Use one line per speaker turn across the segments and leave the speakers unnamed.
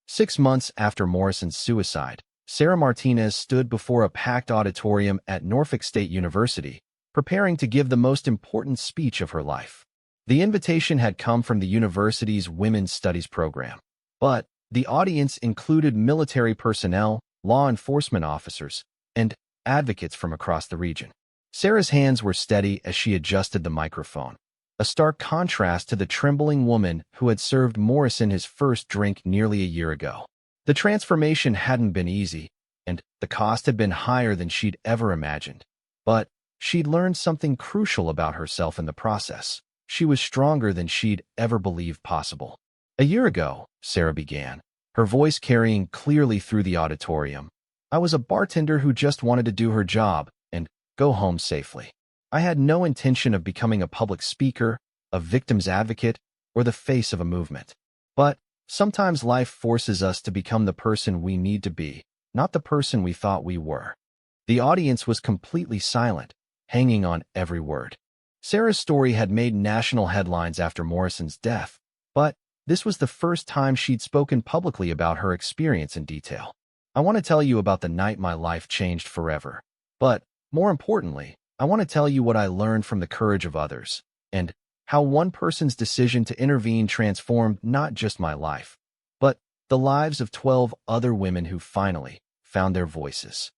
6 months after Morrison's suicide, Sarah Martinez stood before a packed auditorium at Norfolk State University, preparing to give the most important speech of her life. The invitation had come from the university's Women's Studies program, but the audience included military personnel, law enforcement officers, and advocates from across the region. Sarah's hands were steady as she adjusted the microphone, a stark contrast to the trembling woman who had served Morrison his first drink nearly a year ago. The transformation hadn't been easy, and the cost had been higher than she'd ever imagined. But she'd learned something crucial about herself in the process. She was stronger than she'd ever believed possible. A year ago, Sarah began, her voice carrying clearly through the auditorium. I was a bartender who just wanted to do her job and go home safely. I had no intention of becoming a public speaker, a victim's advocate, or the face of a movement. But sometimes life forces us to become the person we need to be, not the person we thought we were. The audience was completely silent, hanging on every word. Sarah's story had made national headlines after Morrison's death, but this was the first time she'd spoken publicly about her experience in detail. I want to tell you about the night my life changed forever. But, more importantly, I want to tell you what I learned from the courage of others, and how one person's decision to intervene transformed not just my life, but the lives of 12 other women who finally found their voices.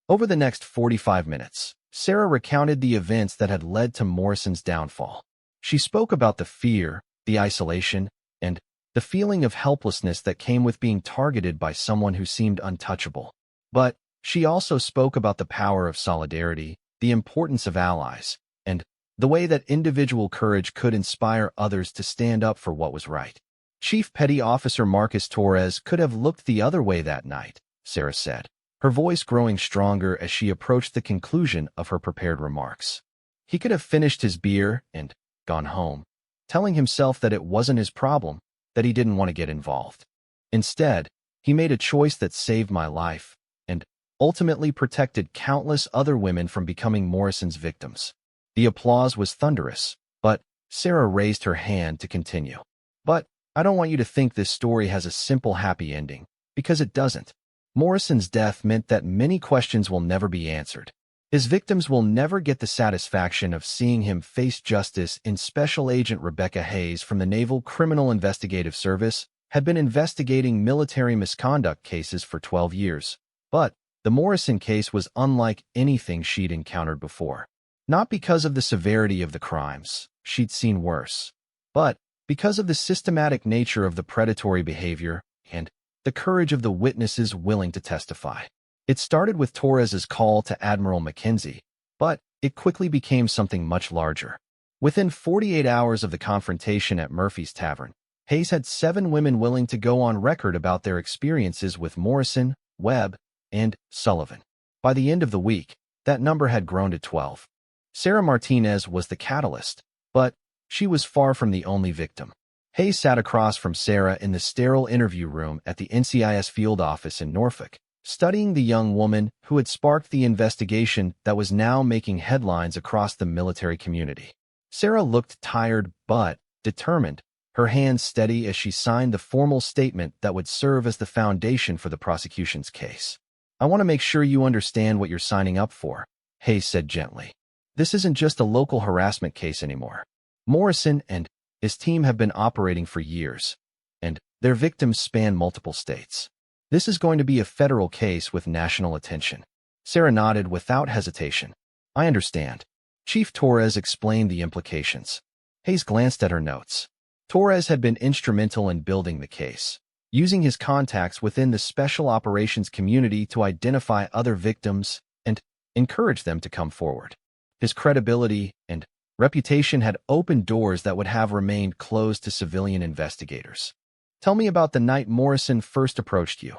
Over the next 45 minutes, Sarah recounted the events that had led to Morrison's downfall. She spoke about the fear, the isolation, and the feeling of helplessness that came with being targeted by someone who seemed untouchable. But she also spoke about the power of solidarity, the importance of allies, and the way that individual courage could inspire others to stand up for what was right. Chief Petty Officer Marcus Torres could have looked the other way that night, Sarah said, her voice growing stronger as she approached the conclusion of her prepared remarks. He could have finished his beer and gone home, telling himself that it wasn't his problem, that he didn't want to get involved. Instead, he made a choice that saved my life and ultimately protected countless other women from becoming Morrison's victims. The applause was thunderous, but Sarah raised her hand to continue. But I don't want you to think this story has a simple happy ending, because it doesn't. Morrison's death meant that many questions will never be answered. His victims will never get the satisfaction of seeing him face justice. Special Agent Rebecca Hayes from the Naval Criminal Investigative Service had been investigating military misconduct cases for 12 years. But the Morrison case was unlike anything she'd encountered before. Not because of the severity of the crimes, she'd seen worse, but because of the systematic nature of the predatory behavior and the courage of the witnesses willing to testify. It started with Torres's call to Admiral Mackenzie, but it quickly became something much larger. Within 48 hours of the confrontation at Murphy's Tavern, Hayes had 7 women willing to go on record about their experiences with Morrison, Webb, and Sullivan. By the end of the week, that number had grown to 12. Sarah Martinez was the catalyst, but she was far from the only victim. Hayes sat across from Sarah in the sterile interview room at the NCIS field office in Norfolk, studying the young woman who had sparked the investigation that was now making headlines across the military community. Sarah looked tired but determined, her hands steady as she signed the formal statement that would serve as the foundation for the prosecution's case. I want to make sure you understand what you're signing up for, Hayes said gently. This isn't just a local harassment case anymore. Morrison and his team have been operating for years, and their victims span multiple states. This is going to be a federal case with national attention. Sarah nodded without hesitation. I understand. Chief Torres explained the implications. Hayes glanced at her notes. Torres had been instrumental in building the case, using his contacts within the special operations community to identify other victims and encourage them to come forward. His credibility and reputation had opened doors that would have remained closed to civilian investigators. Tell me about the night Morrison first approached you,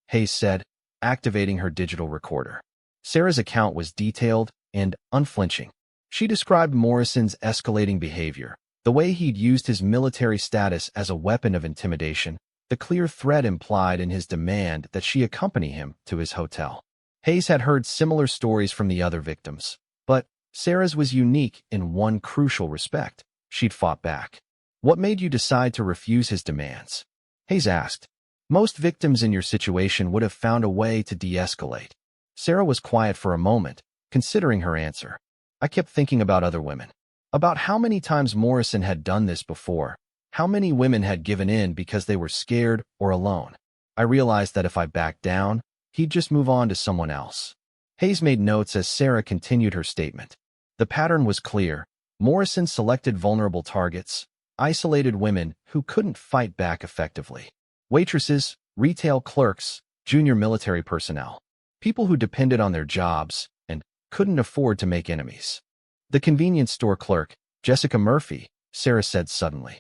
Hayes said, activating her digital recorder. Sarah's account was detailed and unflinching. She described Morrison's escalating behavior, the way he'd used his military status as a weapon of intimidation, the clear threat implied in his demand that she accompany him to his hotel. Hayes had heard similar stories from the other victims, but Sarah's was unique in one crucial respect. She'd fought back. What made you decide to refuse his demands? Hayes asked. Most victims in your situation would have found a way to de-escalate. Sarah was quiet for a moment, considering her answer. I kept thinking about other women. About how many times Morrison had done this before. How many women had given in because they were scared or alone. I realized that if I backed down, he'd just move on to someone else. Hayes made notes as Sarah continued her statement. The pattern was clear. Morrison selected vulnerable targets, isolated women who couldn't fight back effectively. Waitresses, retail clerks, junior military personnel. People who depended on their jobs and couldn't afford to make enemies. The convenience store clerk, Jessica Murphy, Sarah said suddenly.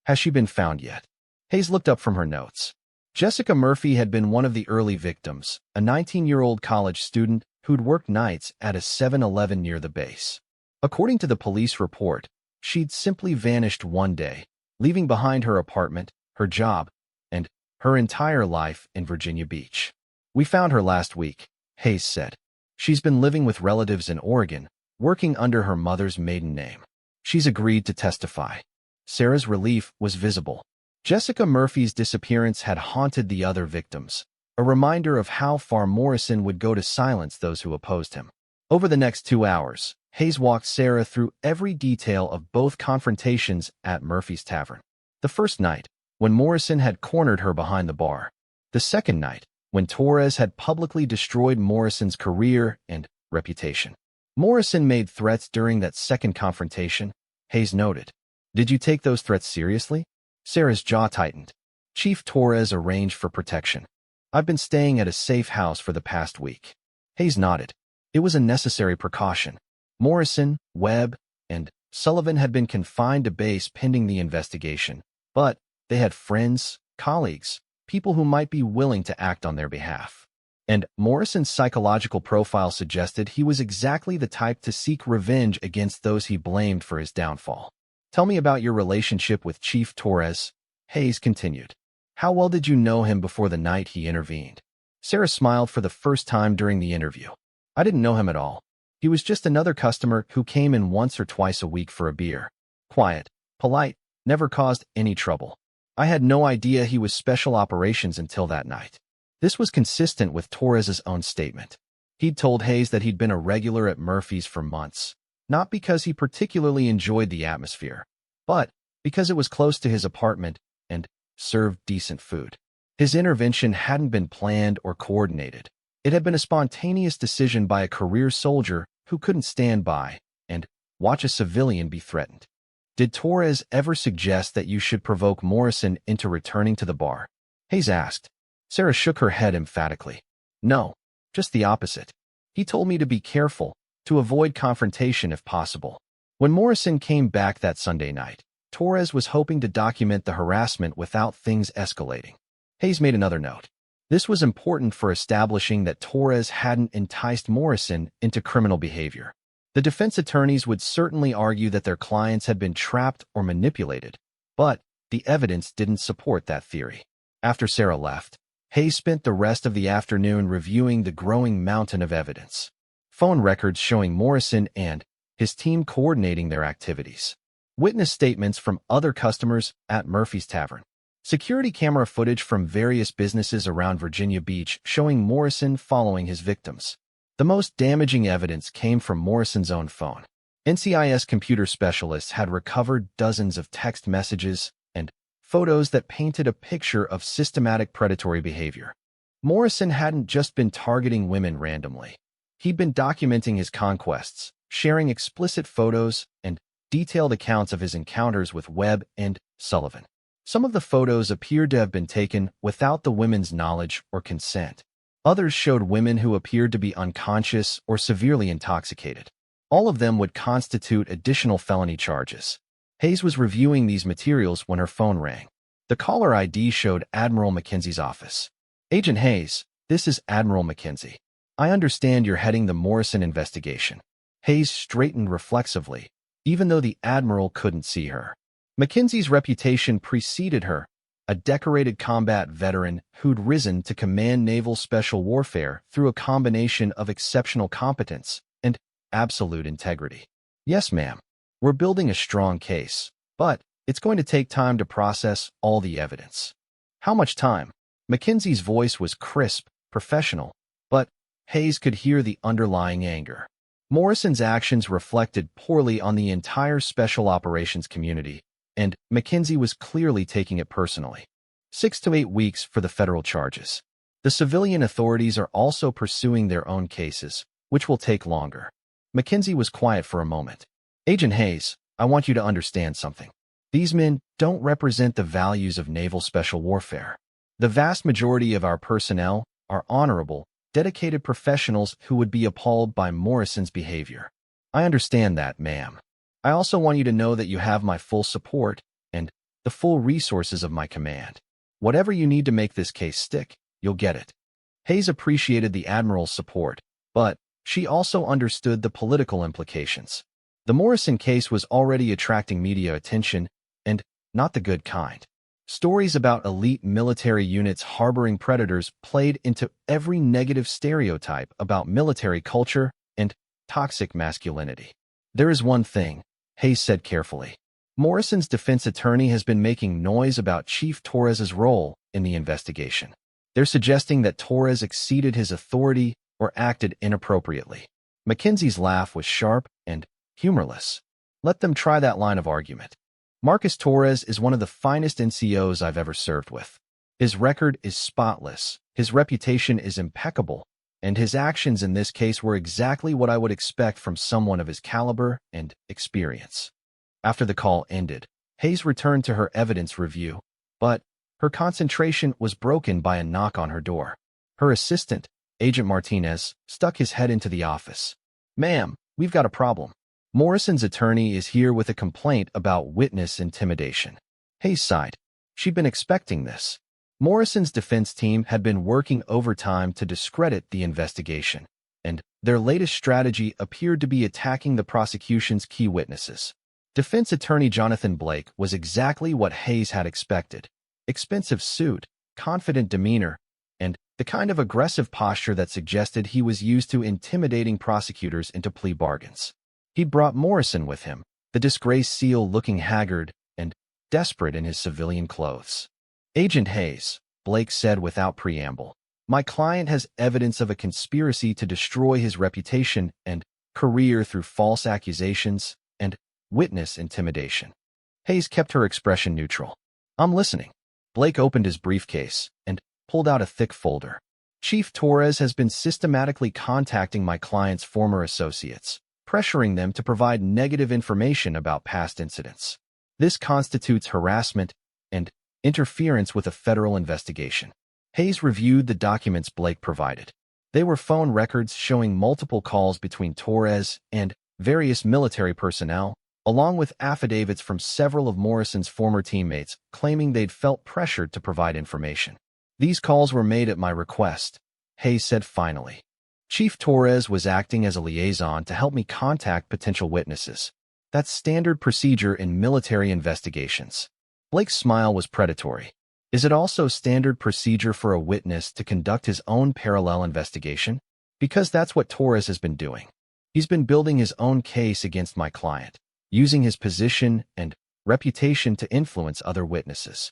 Has she been found yet? Hayes looked up from her notes. Jessica Murphy had been one of the early victims, a 19-year-old college student who'd worked nights at a 7-Eleven near the base. According to the police report, she'd simply vanished one day, leaving behind her apartment, her job, and her entire life in Virginia Beach. We found her last week, Hayes said. She's been living with relatives in Oregon, working under her mother's maiden name. She's agreed to testify. Sarah's relief was visible. Jessica Murphy's disappearance had haunted the other victims, a reminder of how far Morrison would go to silence those who opposed him. Over the next 2 hours, Hayes walked Sarah through every detail of both confrontations at Murphy's Tavern. The first night, when Morrison had cornered her behind the bar. The second night, when Torres had publicly destroyed Morrison's career and reputation. Morrison made threats during that second confrontation, Hayes noted. Did you take those threats seriously? Sarah's jaw tightened. Chief Torres arranged for protection. I've been staying at a safe house for the past week. Hayes nodded. It was a necessary precaution. Morrison, Webb, and Sullivan had been confined to base pending the investigation, but they had friends, colleagues, people who might be willing to act on their behalf. And Morrison's psychological profile suggested he was exactly the type to seek revenge against those he blamed for his downfall. Tell me about your relationship with Chief Torres, Hayes continued. How well did you know him before the night he intervened? Sarah smiled for the first time during the interview. I didn't know him at all. He was just another customer who came in once or twice a week for a beer. Quiet, polite, never caused any trouble. I had no idea he was special operations until that night. This was consistent with Torres's own statement. He'd told Hayes that he'd been a regular at Murphy's for months, not because he particularly enjoyed the atmosphere, but because it was close to his apartment and served decent food. His intervention hadn't been planned or coordinated. It had been a spontaneous decision by a career soldier who couldn't stand by and watch a civilian be threatened. Did Torres ever suggest that you should provoke Morrison into returning to the bar? Hayes asked. Sarah shook her head emphatically. No, just the opposite. He told me to be careful, to avoid confrontation if possible. When Morrison came back that Sunday night, Torres was hoping to document the harassment without things escalating. Hayes made another note. This was important for establishing that Torres hadn't enticed Morrison into criminal behavior. The defense attorneys would certainly argue that their clients had been trapped or manipulated, but the evidence didn't support that theory. After Sarah left, Hayes spent the rest of the afternoon reviewing the growing mountain of evidence. Phone records showing Morrison and his team coordinating their activities. Witness statements from other customers at Murphy's Tavern. Security camera footage from various businesses around Virginia Beach showing Morrison following his victims. The most damaging evidence came from Morrison's own phone. NCIS computer specialists had recovered dozens of text messages and photos that painted a picture of systematic predatory behavior. Morrison hadn't just been targeting women randomly. He'd been documenting his conquests, sharing explicit photos and detailed accounts of his encounters with Webb and Sullivan. Some of the photos appeared to have been taken without the women's knowledge or consent. Others showed women who appeared to be unconscious or severely intoxicated. All of them would constitute additional felony charges. Hayes was reviewing these materials when her phone rang. The caller ID showed Admiral McKenzie's office. Agent Hayes, this is Admiral McKenzie. I understand you're heading the Morrison investigation. Hayes straightened reflexively, even though the Admiral couldn't see her. McKenzie's reputation preceded her, a decorated combat veteran who'd risen to command naval special warfare through a combination of exceptional competence and absolute integrity. Yes, ma'am. We're building a strong case, but it's going to take time to process all the evidence. How much time? Mackenzie's voice was crisp, professional, but Hayes could hear the underlying anger. Morrison's actions reflected poorly on the entire special operations community, and Mackenzie was clearly taking it personally. 6 to 8 weeks for the federal charges. The civilian authorities are also pursuing their own cases, which will take longer. Mackenzie was quiet for a moment. Agent Hayes, I want you to understand something. These men don't represent the values of naval special warfare. The vast majority of our personnel are honorable, dedicated professionals who would be appalled by Morrison's behavior. I understand that, ma'am. I also want you to know that you have my full support and the full resources of my command. Whatever you need to make this case stick, you'll get it. Hayes appreciated the Admiral's support, but she also understood the political implications. The Morrison case was already attracting media attention, and not the good kind. Stories about elite military units harboring predators played into every negative stereotype about military culture and toxic masculinity. There is one thing, Hayes said carefully. Morrison's defense attorney has been making noise about Chief Torres's role in the investigation. They're suggesting that Torres exceeded his authority or acted inappropriately. Mackenzie's laugh was sharp and humorless. Let them try that line of argument. Marcus Torres is one of the finest NCOs I've ever served with. His record is spotless, his reputation is impeccable, and his actions in this case were exactly what I would expect from someone of his caliber and experience. After the call ended, Hayes returned to her evidence review, but her concentration was broken by a knock on her door. Her assistant, Agent Martinez, stuck his head into the office. "Ma'am, we've got a problem. Morrison's attorney is here with a complaint about witness intimidation." Hayes sighed. She'd been expecting this. Morrison's defense team had been working overtime to discredit the investigation, and their latest strategy appeared to be attacking the prosecution's key witnesses. Defense attorney Jonathan Blake was exactly what Hayes had expected. Expensive suit, confident demeanor, and the kind of aggressive posture that suggested he was used to intimidating prosecutors into plea bargains. He'd brought Morrison with him, the disgraced SEAL looking haggard and desperate in his civilian clothes. "Agent Hayes," Blake said without preamble, "my client has evidence of a conspiracy to destroy his reputation and career through false accusations and witness intimidation." Hayes kept her expression neutral. "I'm listening." Blake opened his briefcase and pulled out a thick folder. "Chief Torres has been systematically contacting my client's former associates, pressuring them to provide negative information about past incidents. This constitutes harassment and interference with a federal investigation." Hayes reviewed the documents Blake provided. They were phone records showing multiple calls between Torres and various military personnel, along with affidavits from several of Morrison's former teammates claiming they'd felt pressured to provide information. "These calls were made at my request," Hayes said finally. "Chief Torres was acting as a liaison to help me contact potential witnesses. That's standard procedure in military investigations." Blake's smile was predatory. "Is it also standard procedure for a witness to conduct his own parallel investigation? Because that's what Torres has been doing. He's been building his own case against my client, using his position and reputation to influence other witnesses."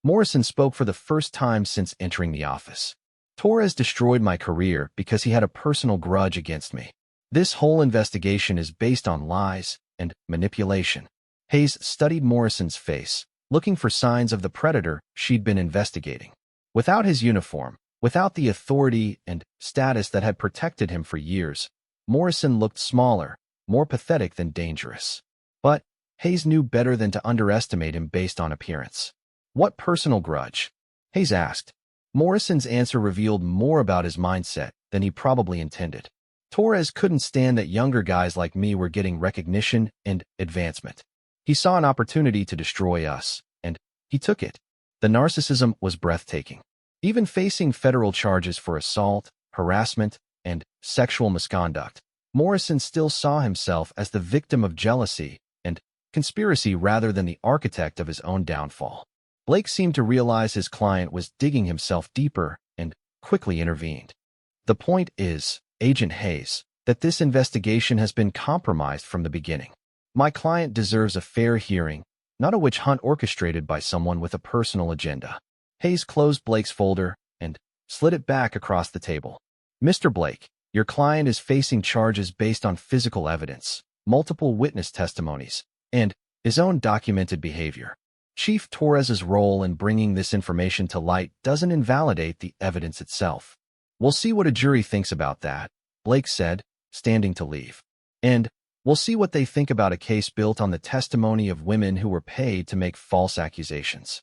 Morrison spoke for the first time since entering the office. "Torres destroyed my career because he had a personal grudge against me. This whole investigation is based on lies and manipulation." Hayes studied Morrison's face, looking for signs of the predator she'd been investigating. Without his uniform, without the authority and status that had protected him for years, Morrison looked smaller, more pathetic than dangerous. But Hayes knew better than to underestimate him based on appearance. "What personal grudge?" Hayes asked. Morrison's answer revealed more about his mindset than he probably intended. "Torres couldn't stand that younger guys like me were getting recognition and advancement. He saw an opportunity to destroy us, and he took it." The narcissism was breathtaking. Even facing federal charges for assault, harassment, and sexual misconduct, Morrison still saw himself as the victim of jealousy and conspiracy rather than the architect of his own downfall. Blake seemed to realize his client was digging himself deeper and quickly intervened. "The point is, Agent Hayes, that this investigation has been compromised from the beginning. My client deserves a fair hearing, not a witch hunt orchestrated by someone with a personal agenda." Hayes closed Blake's folder and slid it back across the table. Mr. Blake, your client is facing charges based on physical evidence, multiple witness testimonies, and his own documented behavior. Chief Torres's role in bringing this information to light doesn't invalidate the evidence itself. We'll see what a jury thinks about that, Blake said, standing to leave. And we'll see what they think about a case built on the testimony of women who were paid to make false accusations.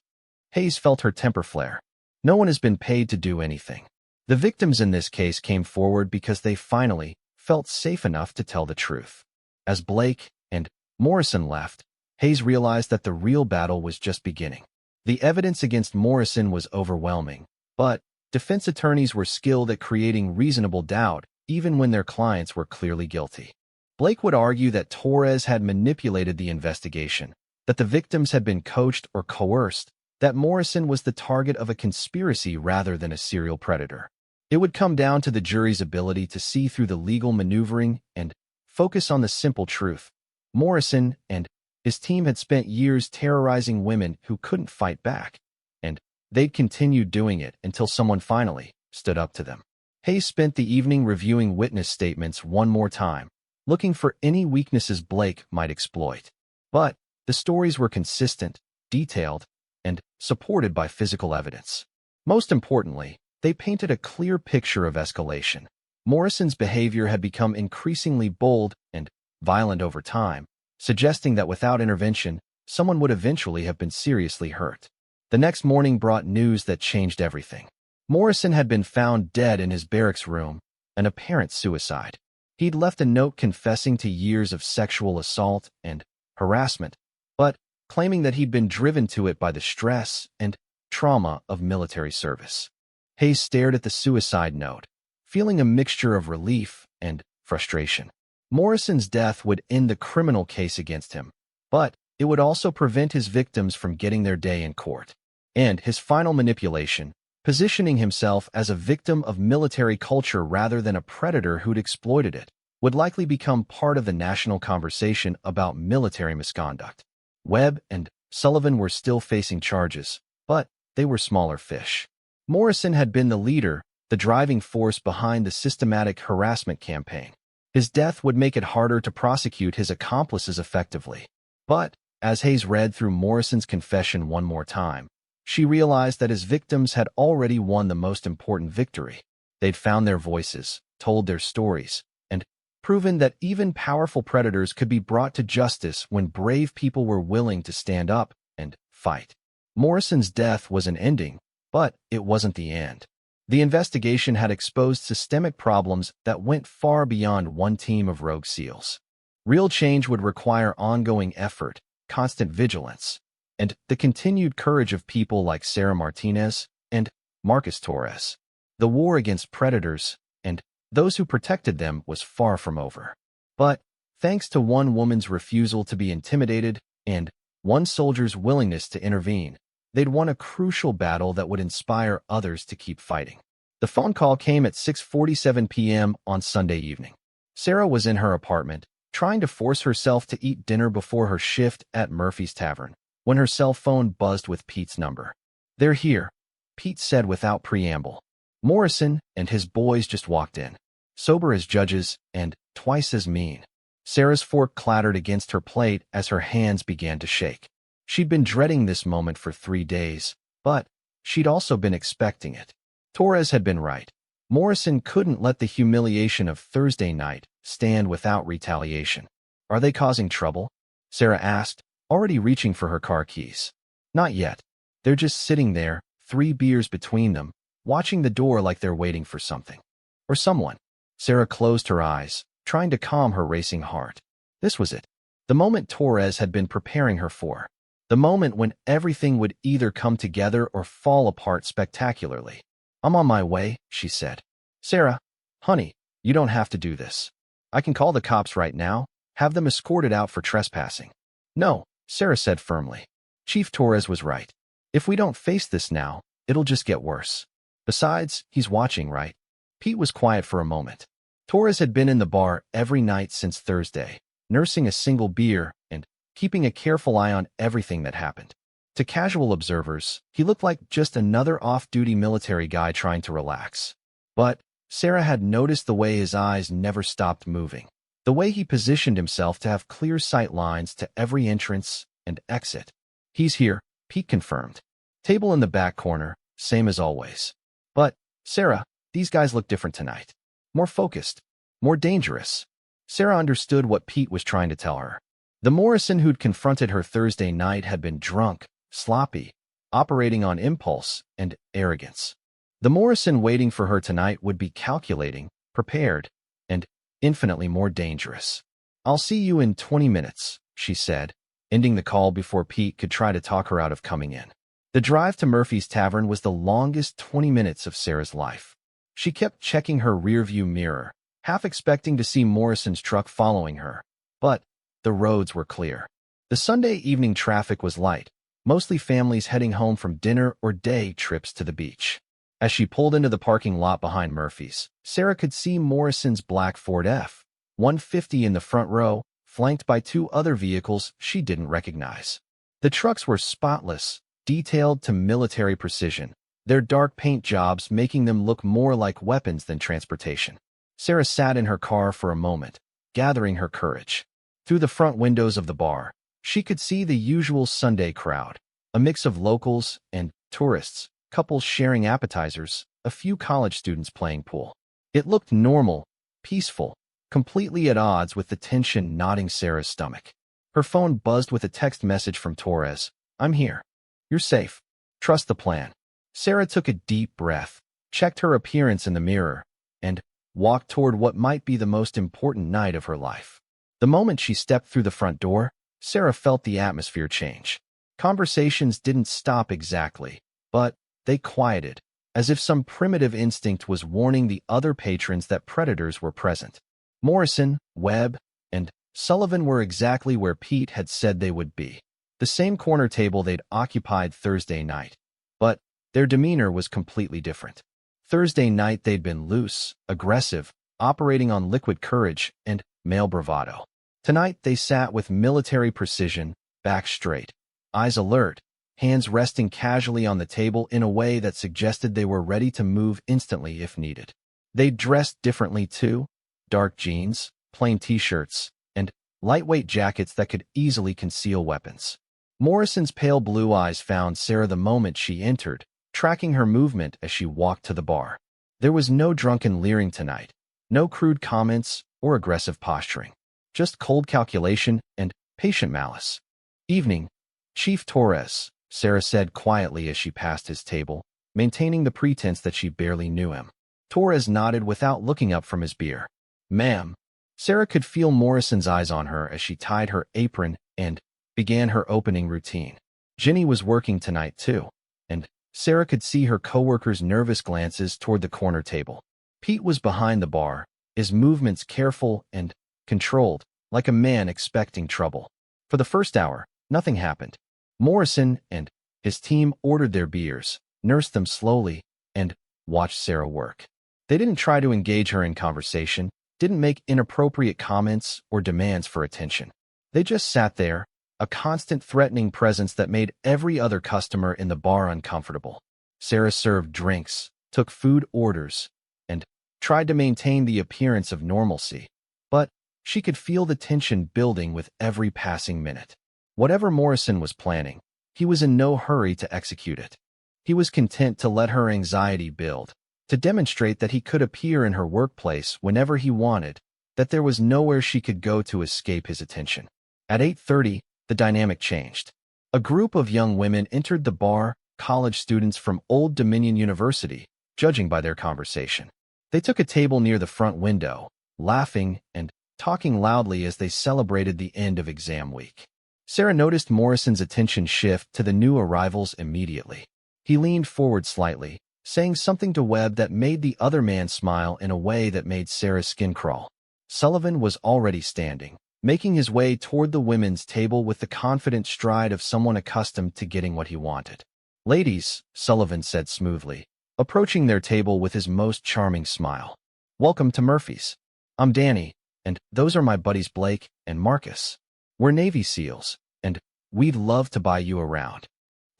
Hayes felt her temper flare. No one has been paid to do anything. The victims in this case came forward because they finally felt safe enough to tell the truth. As Blake and Morrison left, Hayes realized that the real battle was just beginning. The evidence against Morrison was overwhelming, but defense attorneys were skilled at creating reasonable doubt even when their clients were clearly guilty. Blake would argue that Torres had manipulated the investigation, that the victims had been coached or coerced, that Morrison was the target of a conspiracy rather than a serial predator. It would come down to the jury's ability to see through the legal maneuvering and focus on the simple truth. Morrison and his team had spent years terrorizing women who couldn't fight back, and they'd continued doing it until someone finally stood up to them. Hayes spent the evening reviewing witness statements one more time, looking for any weaknesses Blake might exploit. But the stories were consistent, detailed, and supported by physical evidence. Most importantly, they painted a clear picture of escalation. Morrison's behavior had become increasingly bold and violent over time, suggesting that without intervention, someone would eventually have been seriously hurt. The next morning brought news that changed everything. Morrison had been found dead in his barracks room, an apparent suicide. He'd left a note confessing to years of sexual assault and harassment, but claiming that he'd been driven to it by the stress and trauma of military service. Hayes stared at the suicide note, feeling a mixture of relief and frustration. Morrison's death would end the criminal case against him, but it would also prevent his victims from getting their day in court. And his final manipulation, positioning himself as a victim of military culture rather than a predator who'd exploited it, would likely become part of the national conversation about military misconduct. Webb and Sullivan were still facing charges, but they were smaller fish. Morrison had been the leader, the driving force behind the systematic harassment campaign. His death would make it harder to prosecute his accomplices effectively. But as Hayes read through Morrison's confession one more time, she realized that his victims had already won the most important victory. They'd found their voices, told their stories, and proven that even powerful predators could be brought to justice when brave people were willing to stand up and fight. Morrison's death was an ending, but it wasn't the end. The investigation had exposed systemic problems that went far beyond one team of rogue SEALs. Real change would require ongoing effort, constant vigilance, and the continued courage of people like Sarah Martinez and Marcus Torres. The war against predators and those who protected them was far from over. But thanks to one woman's refusal to be intimidated and one soldier's willingness to intervene, they'd won a crucial battle that would inspire others to keep fighting. The phone call came at 6:47 p.m. on Sunday evening. Sarah was in her apartment, trying to force herself to eat dinner before her shift at Murphy's Tavern, when her cell phone buzzed with Pete's number. "They're here," Pete said without preamble. Morrison and his boys just walked in, sober as judges and twice as mean. Sarah's fork clattered against her plate as her hands began to shake. She'd been dreading this moment for 3 days, but she'd also been expecting it. Torres had been right. Morrison couldn't let the humiliation of Thursday night stand without retaliation. "Are they causing trouble?" Sarah asked, already reaching for her car keys. "Not yet. They're just sitting there, 3 beers between them, watching the door like they're waiting for something. Or someone." Sarah closed her eyes, trying to calm her racing heart. This was it. The moment Torres had been preparing her for. The moment when everything would either come together or fall apart spectacularly. "I'm on my way," she said. "Sarah, honey, you don't have to do this. I can call the cops right now, have them escorted out for trespassing." "No," Sarah said firmly. Chief Torres was right. "If we don't face this now, it'll just get worse. Besides, he's watching, right?" Pete was quiet for a moment. Torres had been in the bar every night since Thursday, nursing a single beer and keeping a careful eye on everything that happened. To casual observers, he looked like just another off-duty military guy trying to relax. But Sarah had noticed the way his eyes never stopped moving, the way he positioned himself to have clear sight lines to every entrance and exit. "He's here," Pete confirmed. "Table in the back corner, same as always." "But, Sarah, these guys look different tonight. More focused, more dangerous." Sarah understood what Pete was trying to tell her. The Morrison who'd confronted her Thursday night had been drunk, sloppy, operating on impulse and arrogance. The Morrison waiting for her tonight would be calculating, prepared, and infinitely more dangerous. "I'll see you in 20 minutes, she said, ending the call before Pete could try to talk her out of coming in. The drive to Murphy's Tavern was the longest 20 minutes of Sarah's life. She kept checking her rearview mirror, half expecting to see Morrison's truck following her. But the roads were clear. The Sunday evening traffic was light, mostly families heading home from dinner or day trips to the beach. As she pulled into the parking lot behind Murphy's, Sarah could see Morrison's black Ford F-150 in the front row, flanked by two other vehicles she didn't recognize. The trucks were spotless, detailed to military precision, their dark paint jobs making them look more like weapons than transportation. Sarah sat in her car for a moment, gathering her courage. Through the front windows of the bar, she could see the usual Sunday crowd, a mix of locals and tourists, couples sharing appetizers, a few college students playing pool. It looked normal, peaceful, completely at odds with the tension knotting Sarah's stomach. Her phone buzzed with a text message from Torres. "I'm here. You're safe. Trust the plan." Sarah took a deep breath, checked her appearance in the mirror, and walked toward what might be the most important night of her life. The moment she stepped through the front door, Sarah felt the atmosphere change. Conversations didn't stop exactly, but they quieted, as if some primitive instinct was warning the other patrons that predators were present. Morrison, Webb, and Sullivan were exactly where Pete had said they would be, the same corner table they'd occupied Thursday night. But their demeanor was completely different. Thursday night they'd been loose, aggressive, operating on liquid courage and male bravado. Tonight they sat with military precision, back straight, eyes alert, hands resting casually on the table in a way that suggested they were ready to move instantly if needed. They dressed differently too, dark jeans, plain t-shirts, and lightweight jackets that could easily conceal weapons. Morrison's pale blue eyes found Sarah the moment she entered, tracking her movement as she walked to the bar. There was no drunken leering tonight, no crude comments or aggressive posturing, just cold calculation and patient malice. "Evening, Chief Torres," Sarah said quietly as she passed his table, maintaining the pretense that she barely knew him. Torres nodded without looking up from his beer. "Ma'am." Sarah could feel Morrison's eyes on her as she tied her apron and began her opening routine. Ginny was working tonight too, and Sarah could see her coworkers' nervous glances toward the corner table. Pete was behind the bar, his movements careful and controlled, like a man expecting trouble. For the first hour, nothing happened. Morrison and his team ordered their beers, nursed them slowly, and watched Sarah work. They didn't try to engage her in conversation, didn't make inappropriate comments or demands for attention. They just sat there, a constant threatening presence that made every other customer in the bar uncomfortable. Sarah served drinks, took food orders, and tried to maintain the appearance of normalcy. But she could feel the tension building with every passing minute. Whatever Morrison was planning, he was in no hurry to execute it. He was content to let her anxiety build, to demonstrate that he could appear in her workplace whenever he wanted, that there was nowhere she could go to escape his attention. At 8:30, the dynamic changed. A group of young women entered the bar, college students from Old Dominion University, judging by their conversation. They took a table near the front window, laughing and talking loudly as they celebrated the end of exam week. Sarah noticed Morrison's attention shift to the new arrivals immediately. He leaned forward slightly, saying something to Webb that made the other man smile in a way that made Sarah's skin crawl. Sullivan was already standing, making his way toward the women's table with the confident stride of someone accustomed to getting what he wanted. "Ladies," Sullivan said smoothly, approaching their table with his most charming smile. "Welcome to Murphy's. I'm Danny, and those are my buddies Blake and Marcus. We're Navy SEALs, and we'd love to buy you around."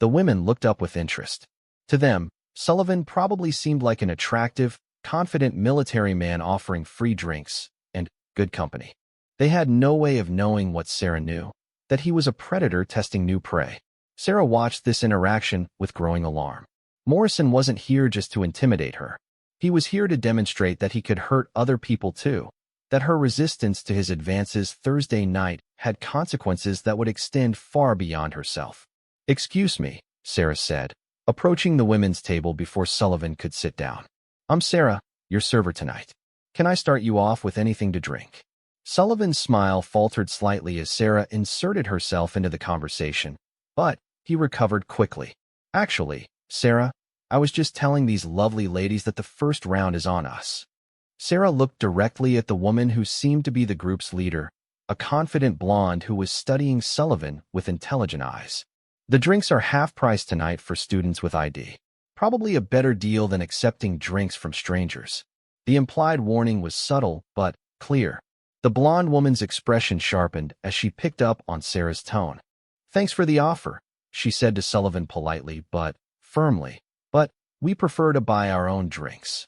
The women looked up with interest. To them, Sullivan probably seemed like an attractive, confident military man offering free drinks and good company. They had no way of knowing what Sarah knew, that he was a predator testing new prey. Sarah watched this interaction with growing alarm. Morrison wasn't here just to intimidate her. He was here to demonstrate that he could hurt other people too, that her resistance to his advances Thursday night had consequences that would extend far beyond herself. "Excuse me," Sarah said, approaching the women's table before Sullivan could sit down. "I'm Sarah, your server tonight. Can I start you off with anything to drink?" Sullivan's smile faltered slightly as Sarah inserted herself into the conversation, but he recovered quickly. "Actually, Sarah, I was just telling these lovely ladies that the first round is on us." Sarah looked directly at the woman who seemed to be the group's leader, a confident blonde who was studying Sullivan with intelligent eyes. "The drinks are half price tonight for students with ID. Probably a better deal than accepting drinks from strangers." The implied warning was subtle but clear. The blonde woman's expression sharpened as she picked up on Sarah's tone. "Thanks for the offer," she said to Sullivan politely but firmly, "but we prefer to buy our own drinks."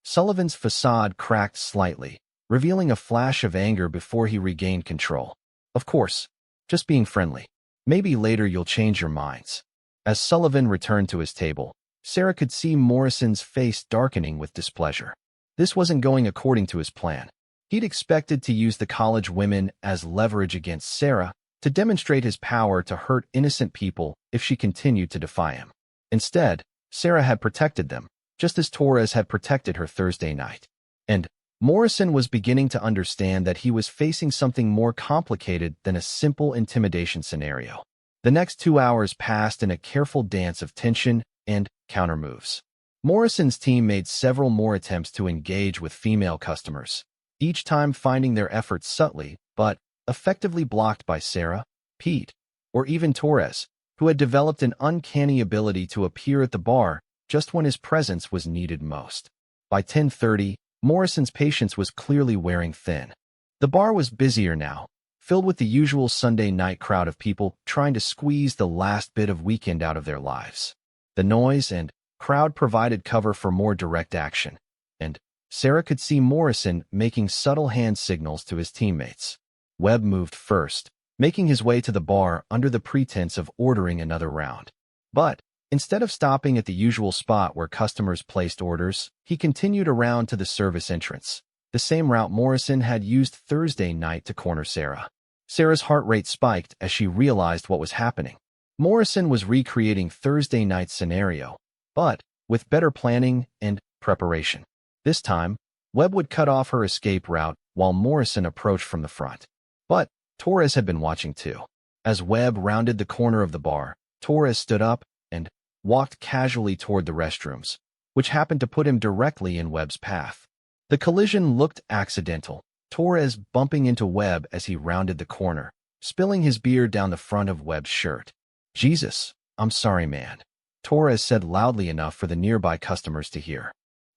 Sullivan's facade cracked slightly, revealing a flash of anger before he regained control. "Of course, just being friendly. Maybe later you'll change your minds." As Sullivan returned to his table, Sarah could see Morrison's face darkening with displeasure. This wasn't going according to his plan. He'd expected to use the college women as leverage against Sarah to demonstrate his power to hurt innocent people if she continued to defy him. Instead, Sarah had protected them, just as Torres had protected her Thursday night. And Morrison was beginning to understand that he was facing something more complicated than a simple intimidation scenario. The next 2 hours passed in a careful dance of tension and countermoves. Morrison's team made several more attempts to engage with female customers, each time finding their efforts subtly but effectively blocked by Sarah, Pete, or even Torres, who had developed an uncanny ability to appear at the bar just when his presence was needed most. By 10:30, Morrison's patience was clearly wearing thin. The bar was busier now, filled with the usual Sunday night crowd of people trying to squeeze the last bit of weekend out of their lives. The noise and crowd provided cover for more direct action, and Sarah could see Morrison making subtle hand signals to his teammates. Webb moved first, making his way to the bar under the pretense of ordering another round. But instead of stopping at the usual spot where customers placed orders, he continued around to the service entrance, the same route Morrison had used Thursday night to corner Sarah. Sarah's heart rate spiked as she realized what was happening. Morrison was recreating Thursday night's scenario, but with better planning and preparation. This time, Webb would cut off her escape route while Morrison approached from the front. But Torres had been watching too. As Webb rounded the corner of the bar, Torres stood up and walked casually toward the restrooms, which happened to put him directly in Webb's path. The collision looked accidental, Torres bumping into Webb as he rounded the corner, spilling his beer down the front of Webb's shirt. "Jesus, I'm sorry, man," Torres said loudly enough for the nearby customers to hear.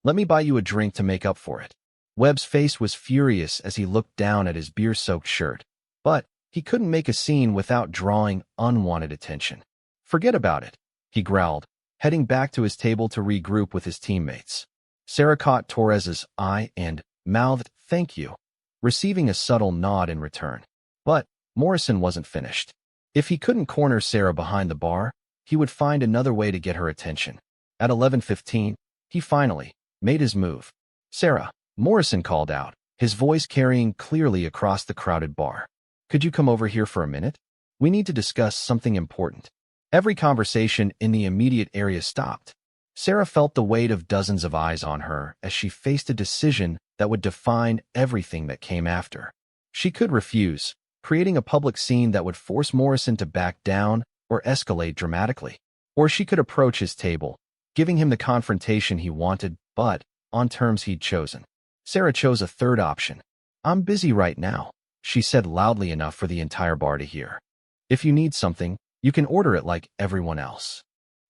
"Let me buy you a drink to make up for it." Webb's face was furious as he looked down at his beer-soaked shirt, but he couldn't make a scene without drawing unwanted attention. "Forget about it," he growled, heading back to his table to regroup with his teammates. Sarah caught Torres's eye and mouthed, "Thank you," receiving a subtle nod in return. But Morrison wasn't finished. If he couldn't corner Sarah behind the bar, he would find another way to get her attention. At 11:15, he finally made his move. "Sarah," Morrison called out, his voice carrying clearly across the crowded bar. "Could you come over here for a minute? We need to discuss something important." Every conversation in the immediate area stopped. Sarah felt the weight of dozens of eyes on her as she faced a decision that would define everything that came after. She could refuse, creating a public scene that would force Morrison to back down or escalate dramatically. Or she could approach his table, giving him the confrontation he wanted, but on terms he'd chosen. Sarah chose a third option. "I'm busy right now," she said loudly enough for the entire bar to hear. "If you need something, you can order it like everyone else."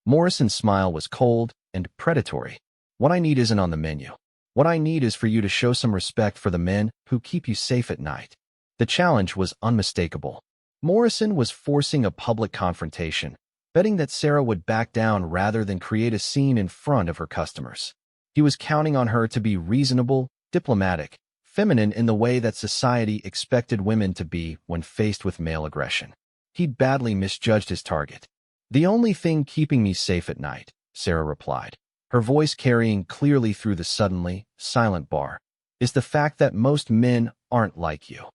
Morrison's smile was cold and predatory. "What I need isn't on the menu. What I need is for you to show some respect for the men who keep you safe at night." The challenge was unmistakable. Morrison was forcing a public confrontation, betting that Sarah would back down rather than create a scene in front of her customers. He was counting on her to be reasonable, diplomatic, feminine in the way that society expected women to be when faced with male aggression. He'd badly misjudged his target. "The only thing keeping me safe at night," Sarah replied, her voice carrying clearly through the suddenly silent bar, "is the fact that most men aren't like you."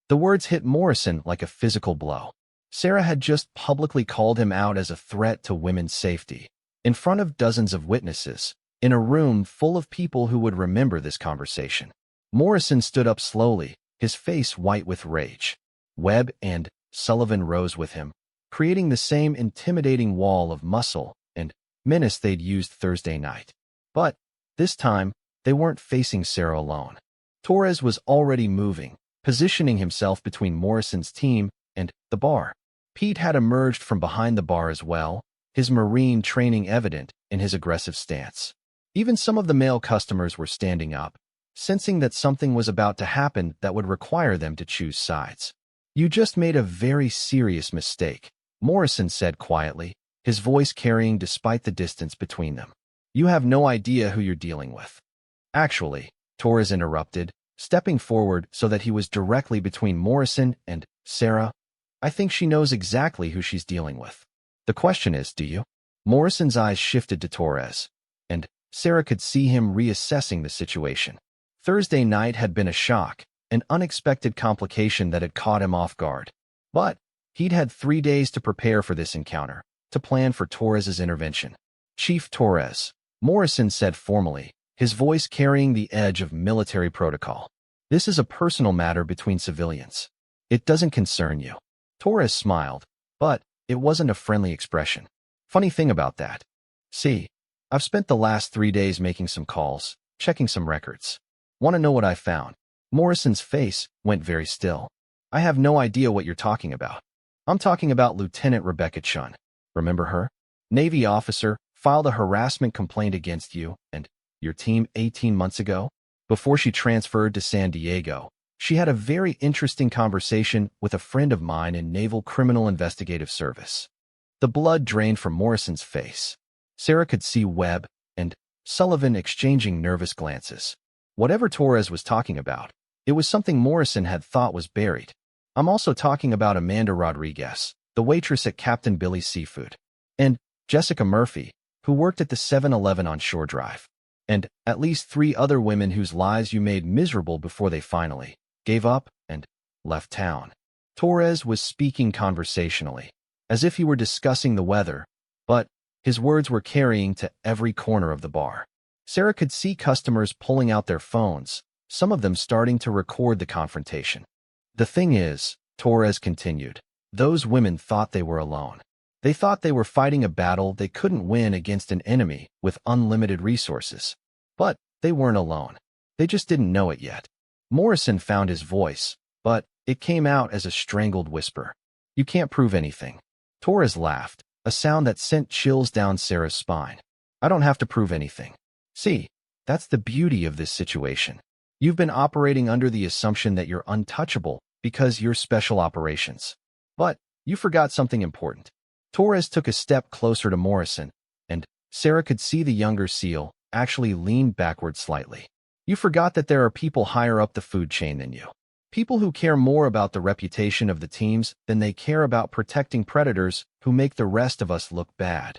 The words hit Morrison like a physical blow. Sarah had just publicly called him out as a threat to women's safety, in front of dozens of witnesses, in a room full of people who would remember this conversation. Morrison stood up slowly, his face white with rage. Webb and Sullivan rose with him, creating the same intimidating wall of muscle and menace they'd used Thursday night. But this time, they weren't facing Sarah alone. Torres was already moving, positioning himself between Morrison's team and the bar. Pete had emerged from behind the bar as well, his Marine training evident in his aggressive stance. Even some of the male customers were standing up, sensing that something was about to happen that would require them to choose sides. "You just made a very serious mistake," Morrison said quietly, his voice carrying despite the distance between them. "You have no idea who you're dealing with." "Actually," Torres interrupted, stepping forward so that he was directly between Morrison and Sarah, "I think she knows exactly who she's dealing with. The question is, do you?" Morrison's eyes shifted to Torres, and Sarah could see him reassessing the situation. Thursday night had been a shock, an unexpected complication that had caught him off guard. But he'd had 3 days to prepare for this encounter, to plan for Torres's intervention. "Chief Torres," Morrison said formally, his voice carrying the edge of military protocol. "This is a personal matter between civilians. It doesn't concern you." Torres smiled, but it wasn't a friendly expression. "Funny thing about that. See, I've spent the last 3 days making some calls, checking some records. Want to know what I found?" Morrison's face went very still. "I have no idea what you're talking about." "I'm talking about Lieutenant Rebecca Chun. Remember her? Navy officer, filed a harassment complaint against you and your team 18 months ago. Before she transferred to San Diego, she had a very interesting conversation with a friend of mine in Naval Criminal Investigative Service." The blood drained from Morrison's face. Sarah could see Webb and Sullivan exchanging nervous glances. Whatever Torres was talking about, it was something Morrison had thought was buried. "I'm also talking about Amanda Rodriguez, the waitress at Captain Billy's Seafood, and Jessica Murphy, who worked at the 7-Eleven on Shore Drive, and at least 3 other women whose lives you made miserable before they finally gave up and left town." Torres was speaking conversationally, as if he were discussing the weather, but his words were carrying to every corner of the bar. Sarah could see customers pulling out their phones, some of them starting to record the confrontation. "The thing is," Torres continued, "those women thought they were alone. They thought they were fighting a battle they couldn't win against an enemy with unlimited resources. But they weren't alone. They just didn't know it yet." Morrison found his voice, but it came out as a strangled whisper. "You can't prove anything." Torres laughed, a sound that sent chills down Sarah's spine. "I don't have to prove anything. See, that's the beauty of this situation. You've been operating under the assumption that you're untouchable because you're special operations. But you forgot something important." Torres took a step closer to Morrison, and Sarah could see the younger SEAL actually lean backward slightly. "You forgot that there are people higher up the food chain than you. People who care more about the reputation of the teams than they care about protecting predators who make the rest of us look bad."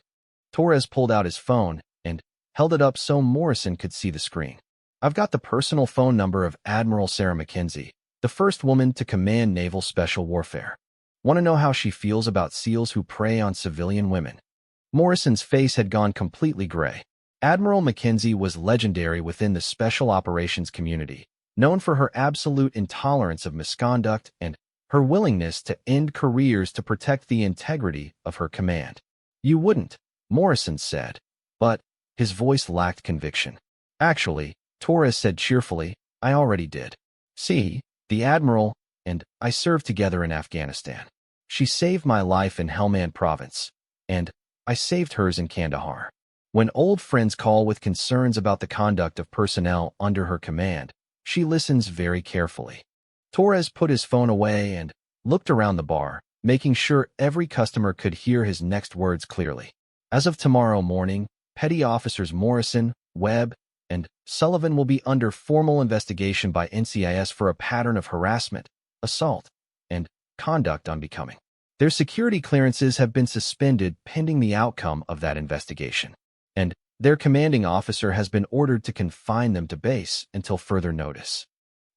Torres pulled out his phone and held it up so Morrison could see the screen. "I've got the personal phone number of Admiral Sarah McKenzie, the first woman to command Naval Special Warfare. Want to know how she feels about SEALs who prey on civilian women?" Morrison's face had gone completely gray. Admiral McKenzie was legendary within the special operations community, known for her absolute intolerance of misconduct and her willingness to end careers to protect the integrity of her command. "You wouldn't," Morrison said, but his voice lacked conviction. "Actually," Torres said cheerfully, "I already did. See, the Admiral and I served together in Afghanistan. She saved my life in Helmand Province, and I saved hers in Kandahar. When old friends call with concerns about the conduct of personnel under her command, she listens very carefully." Torres put his phone away and looked around the bar, making sure every customer could hear his next words clearly. As of tomorrow morning, Petty Officers Morrison, Webb, and Sullivan will be under formal investigation by NCIS for a pattern of harassment, assault, and conduct unbecoming. Their security clearances have been suspended pending the outcome of that investigation, and their commanding officer has been ordered to confine them to base until further notice.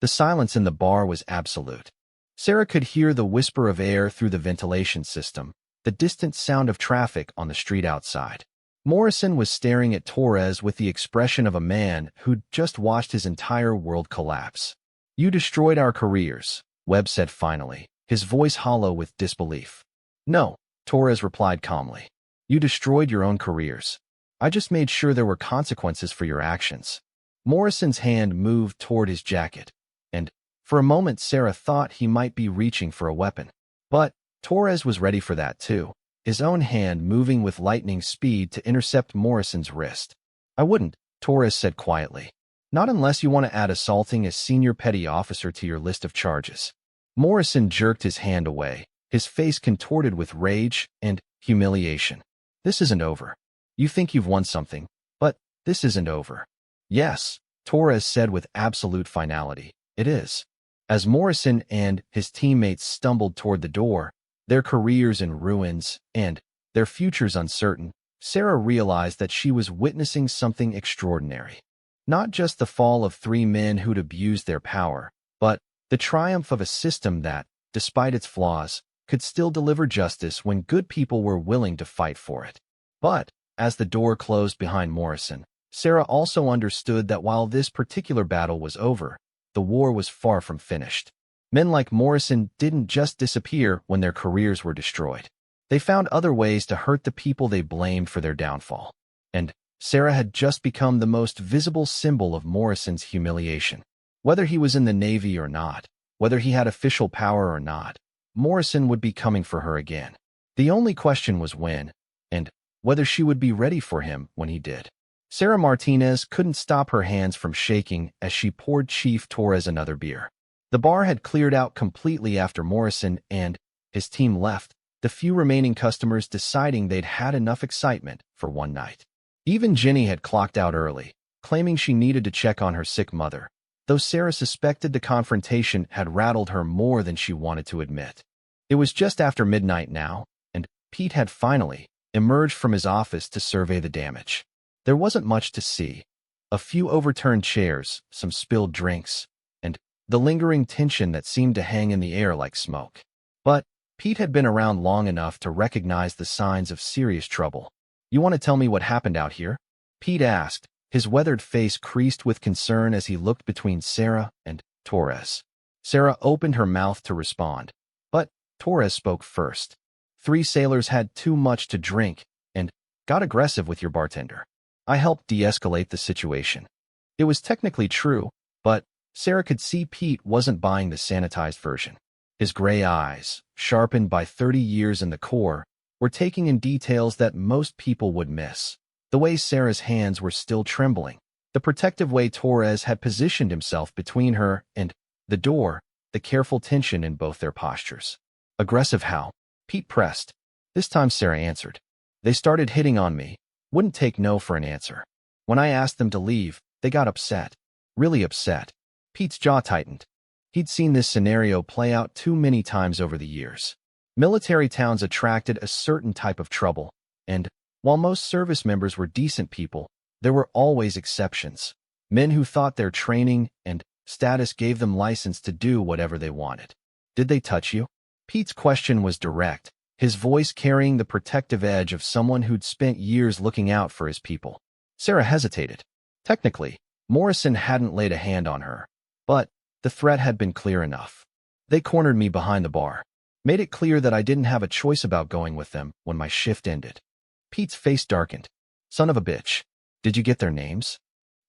The silence in the bar was absolute. Sarah could hear the whisper of air through the ventilation system, the distant sound of traffic on the street outside. Morrison was staring at Torres with the expression of a man who'd just watched his entire world collapse. "You destroyed our careers," Webb said finally, his voice hollow with disbelief. "No," Torres replied calmly. "You destroyed your own careers. I just made sure there were consequences for your actions." Morrison's hand moved toward his jacket, and for a moment Sarah thought he might be reaching for a weapon. But Torres was ready for that too, his own hand moving with lightning speed to intercept Morrison's wrist. "I wouldn't," Torres said quietly. "Not unless you want to add assaulting a senior petty officer to your list of charges." Morrison jerked his hand away, his face contorted with rage and humiliation. "This isn't over. You think you've won something, but this isn't over." "Yes," Torres said with absolute finality, "it is." As Morrison and his teammates stumbled toward the door, their careers in ruins and their futures uncertain, Sarah realized that she was witnessing something extraordinary. Not just the fall of three men who'd abused their power, but the triumph of a system that, despite its flaws, could still deliver justice when good people were willing to fight for it. But as the door closed behind Morrison, Sarah also understood that while this particular battle was over, the war was far from finished. Men like Morrison didn't just disappear when their careers were destroyed. They found other ways to hurt the people they blamed for their downfall. And Sarah had just become the most visible symbol of Morrison's humiliation. Whether he was in the Navy or not, whether he had official power or not, Morrison would be coming for her again. The only question was when, and whether she would be ready for him when he did. Sarah Martinez couldn't stop her hands from shaking as she poured Chief Torres another beer. The bar had cleared out completely after Morrison and his team left, the few remaining customers deciding they'd had enough excitement for one night. Even Jenny had clocked out early, claiming she needed to check on her sick mother, though Sarah suspected the confrontation had rattled her more than she wanted to admit. It was just after midnight now, and Pete had finally emerged from his office to survey the damage. There wasn't much to see. A few overturned chairs, some spilled drinks, and the lingering tension that seemed to hang in the air like smoke. But Pete had been around long enough to recognize the signs of serious trouble. "You want to tell me what happened out here?" Pete asked, his weathered face creased with concern as he looked between Sarah and Torres. Sarah opened her mouth to respond, but Torres spoke first. "Three sailors had too much to drink and got aggressive with your bartender. I helped de-escalate the situation." It was technically true, but Sarah could see Pete wasn't buying the sanitized version. His gray eyes, sharpened by 30 years in the Corps, were taking in details that most people would miss. The way Sarah's hands were still trembling, the protective way Torres had positioned himself between her and the door, the careful tension in both their postures. "Aggressive how?" Pete pressed. This time Sarah answered. "They started hitting on me. Wouldn't take no for an answer. When I asked them to leave, they got upset. Really upset." Pete's jaw tightened. He'd seen this scenario play out too many times over the years. Military towns attracted a certain type of trouble, and while most service members were decent people, there were always exceptions. Men who thought their training and status gave them license to do whatever they wanted. "Did they touch you?" Pete's question was direct, his voice carrying the protective edge of someone who'd spent years looking out for his people. Sarah hesitated. Technically, Morrison hadn't laid a hand on her, but the threat had been clear enough. "They cornered me behind the bar. Made it clear that I didn't have a choice about going with them when my shift ended." Pete's face darkened. "Son of a bitch. Did you get their names?"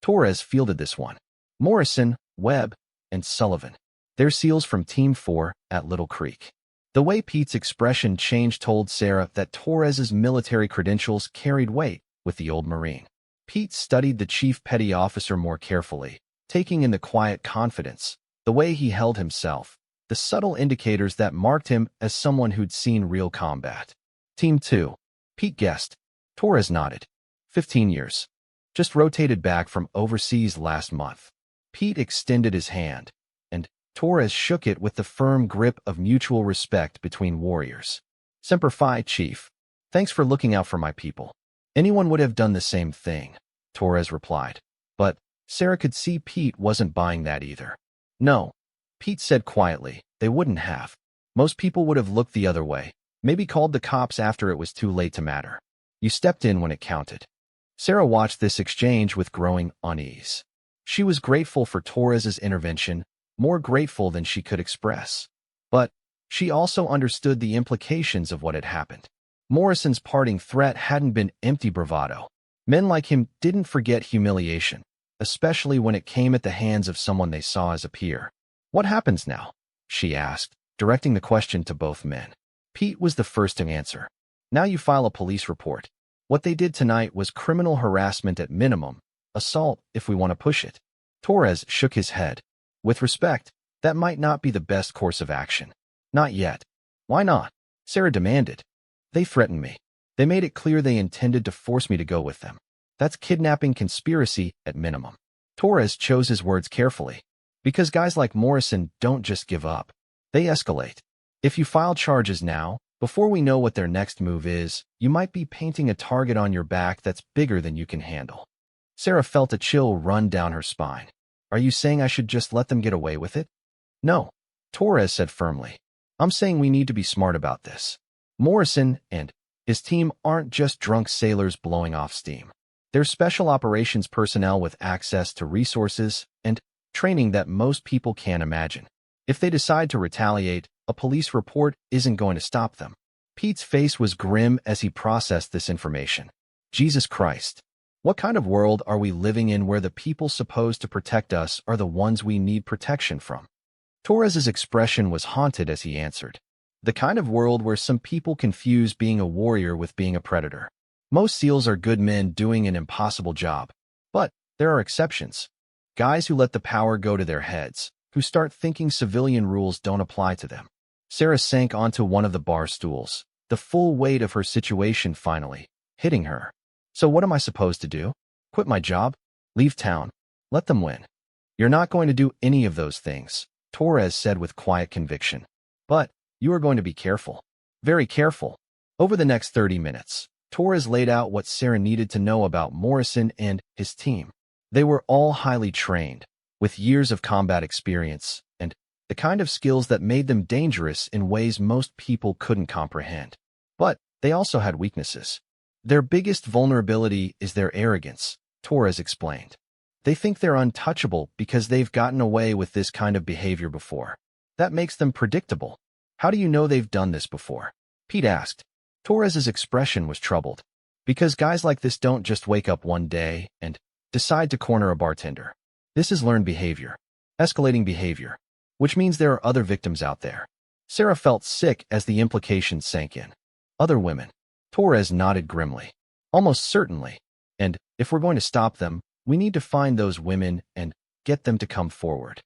Torres fielded this one. "Morrison, Webb, and Sullivan. They're SEALs from Team 4 at Little Creek." The way Pete's expression changed told Sarah that Torres's military credentials carried weight with the old Marine. Pete studied the chief petty officer more carefully, taking in the quiet confidence, the way he held himself, the subtle indicators that marked him as someone who'd seen real combat. Team 2. Pete guessed. Torres nodded. 15 years. Just rotated back from overseas last month. Pete extended his hand, and Torres shook it with the firm grip of mutual respect between warriors. Semper Fi, Chief. Thanks for looking out for my people. Anyone would have done the same thing, Torres replied. But Sarah could see Pete wasn't buying that either. No, Pete said quietly, they wouldn't have. Most people would have looked the other way, maybe called the cops after it was too late to matter. You stepped in when it counted. Sarah watched this exchange with growing unease. She was grateful for Torres's intervention, more grateful than she could express. But she also understood the implications of what had happened. Morrison's parting threat hadn't been empty bravado. Men like him didn't forget humiliation, especially when it came at the hands of someone they saw as a peer. What happens now? She asked, directing the question to both men. Pete was the first to answer. Now you file a police report. What they did tonight was criminal harassment at minimum, assault if we want to push it. Torres shook his head. With respect, that might not be the best course of action. Not yet. Why not? Sarah demanded. They threatened me. They made it clear they intended to force me to go with them. That's kidnapping conspiracy at minimum. Torres chose his words carefully. Because guys like Morrison don't just give up. They escalate. If you file charges now, before we know what their next move is, you might be painting a target on your back that's bigger than you can handle. Sarah felt a chill run down her spine. Are you saying I should just let them get away with it? No, Torres said firmly. I'm saying we need to be smart about this. Morrison and his team aren't just drunk sailors blowing off steam. They're special operations personnel with access to resources and training that most people can't imagine. If they decide to retaliate, a police report isn't going to stop them. Pete's face was grim as he processed this information. Jesus Christ. What kind of world are we living in where the people supposed to protect us are the ones we need protection from? Torres's expression was haunted as he answered. The kind of world where some people confuse being a warrior with being a predator. Most SEALs are good men doing an impossible job. But there are exceptions. Guys who let the power go to their heads, who start thinking civilian rules don't apply to them. Sarah sank onto one of the bar stools, the full weight of her situation finally hitting her. So what am I supposed to do? Quit my job? Leave town? Let them win? You're not going to do any of those things, Torres said with quiet conviction. But you are going to be careful. Very careful. Over the next 30 minutes, Torres laid out what Sarah needed to know about Morrison and his team. They were all highly trained, with years of combat experience, and the kind of skills that made them dangerous in ways most people couldn't comprehend. But they also had weaknesses. Their biggest vulnerability is their arrogance, Torres explained. They think they're untouchable because they've gotten away with this kind of behavior before. That makes them predictable. How do you know they've done this before? Pete asked. Torres's expression was troubled. Because guys like this don't just wake up one day and decide to corner a bartender. This is learned behavior. Escalating behavior. Which means there are other victims out there. Sarah felt sick as the implications sank in. Other women. Torres nodded grimly. Almost certainly. And if we're going to stop them, we need to find those women and get them to come forward.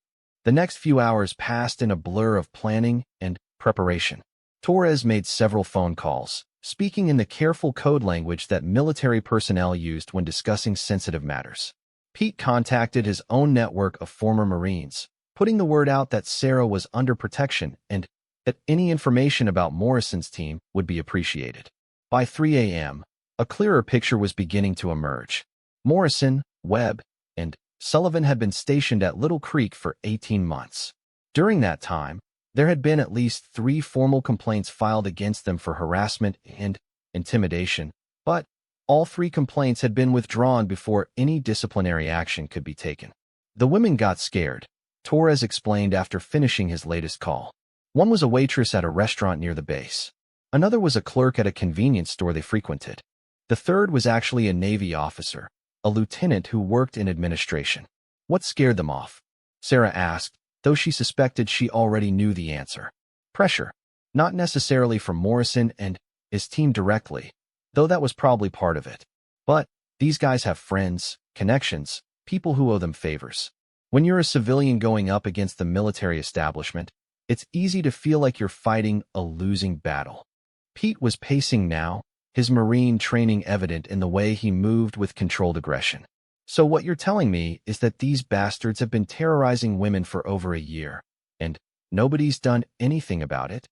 The next few hours passed in a blur of planning and preparation. Torres made several phone calls, speaking in the careful code language that military personnel used when discussing sensitive matters. Pete contacted his own network of former Marines, putting the word out that Sarah was under protection and that any information about Morrison's team would be appreciated. By 3 a.m., a clearer picture was beginning to emerge. Morrison, Webb, and Sullivan had been stationed at Little Creek for 18 months. During that time, there had been at least 3 formal complaints filed against them for harassment and intimidation, but all 3 complaints had been withdrawn before any disciplinary action could be taken. The women got scared, Torres explained after finishing his latest call. One was a waitress at a restaurant near the base. Another was a clerk at a convenience store they frequented. The third was actually a Navy officer, a lieutenant who worked in administration. What scared them off? Sarah asked, though she suspected she already knew the answer. Pressure. Not necessarily from Morrison and his team directly, though that was probably part of it. But these guys have friends, connections, people who owe them favors. When you're a civilian going up against the military establishment, It's easy to feel like you're fighting a losing battle. Pete was pacing now, his Marine training evident in the way he moved with controlled aggression. So what you're telling me is that these bastards have been terrorizing women for over a year, and nobody's done anything about it?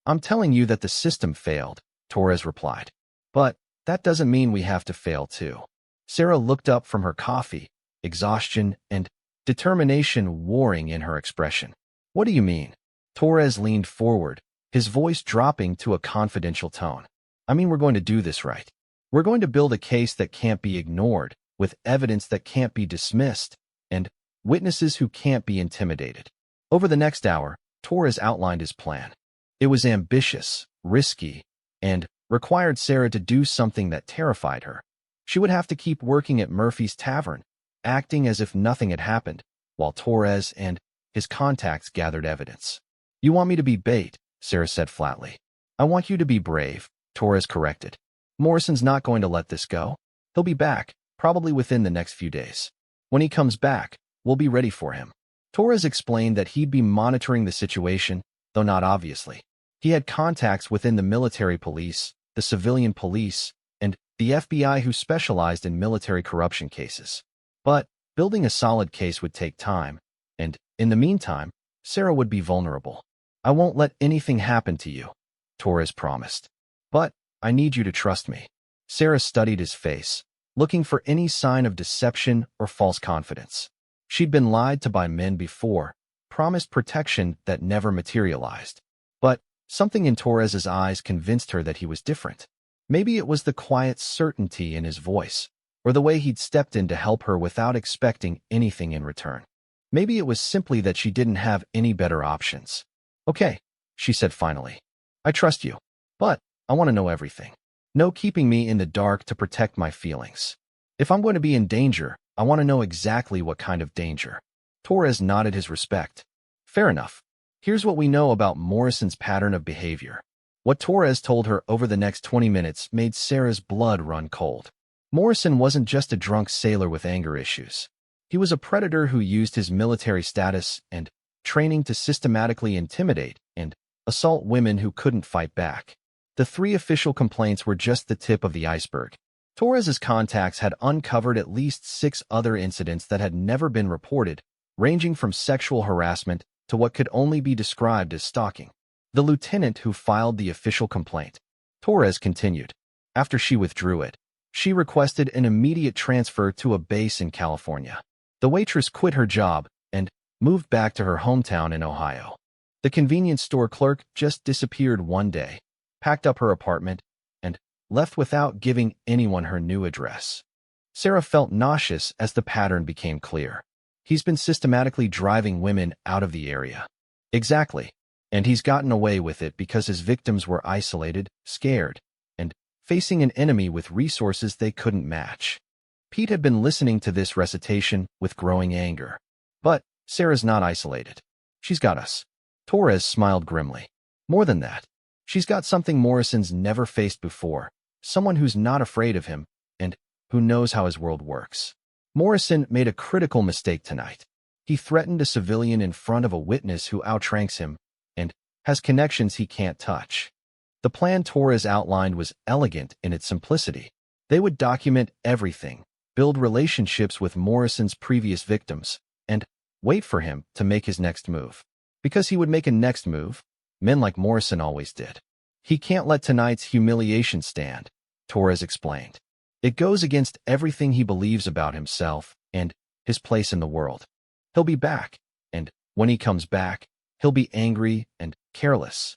I'm telling you that the system failed, Torres replied. But that doesn't mean we have to fail too. Sarah looked up from her coffee, exhaustion and determination warring in her expression. What do you mean? Torres leaned forward, his voice dropping to a confidential tone. I mean, we're going to do this right. We're going to build a case that can't be ignored, with evidence that can't be dismissed, and witnesses who can't be intimidated. Over the next hour, Torres outlined his plan. It was ambitious, risky, and required Sarah to do something that terrified her. She would have to keep working at Murphy's Tavern, acting as if nothing had happened, while Torres and his contacts gathered evidence. You want me to be bait, Sarah said flatly. I want you to be brave, Torres corrected. Morrison's not going to let this go. He'll be back, probably within the next few days. When he comes back, we'll be ready for him. Torres explained that he'd be monitoring the situation, though not obviously. He had contacts within the military police, the civilian police, and the FBI who specialized in military corruption cases. But building a solid case would take time, and in the meantime, Sarah would be vulnerable. I won't let anything happen to you, Torres promised. But I need you to trust me. Sarah studied his face, looking for any sign of deception or false confidence. She'd been lied to by men before, promised protection that never materialized. But something in Torres's eyes convinced her that he was different. Maybe it was the quiet certainty in his voice, or the way he'd stepped in to help her without expecting anything in return. Maybe it was simply that she didn't have any better options. Okay, she said finally. I trust you, but I want to know everything. No keeping me in the dark to protect my feelings. If I'm going to be in danger, I want to know exactly what kind of danger. Torres nodded his respect. Fair enough. Here's what we know about Morrison's pattern of behavior. What Torres told her over the next 20 minutes made Sarah's blood run cold. Morrison wasn't just a drunk sailor with anger issues. He was a predator who used his military status and training to systematically intimidate and assault women who couldn't fight back. The 3 official complaints were just the tip of the iceberg. Torres's contacts had uncovered at least 6 other incidents that had never been reported, ranging from sexual harassment to what could only be described as stalking. The lieutenant who filed the official complaint, Torres continued. After she withdrew it, she requested an immediate transfer to a base in California. The waitress quit her job and moved back to her hometown in Ohio. The convenience store clerk just disappeared one day, packed up her apartment, and left without giving anyone her new address. Sarah felt nauseous as the pattern became clear. He's been systematically driving women out of the area. Exactly. And he's gotten away with it because his victims were isolated, scared, and facing an enemy with resources they couldn't match. Pete had been listening to this recitation with growing anger. But Sarah's not isolated. She's got us. Torres smiled grimly. More than that. She's got something Morrison's never faced before, someone who's not afraid of him, and who knows how his world works. Morrison made a critical mistake tonight. He threatened a civilian in front of a witness who outranks him, and has connections he can't touch. The plan Torres outlined was elegant in its simplicity. They would document everything, build relationships with Morrison's previous victims, and wait for him to make his next move. Because he would make a next move, men like Morrison always did. He can't let tonight's humiliation stand, Torres explained. It goes against everything he believes about himself and his place in the world. He'll be back, and when he comes back, he'll be angry and careless.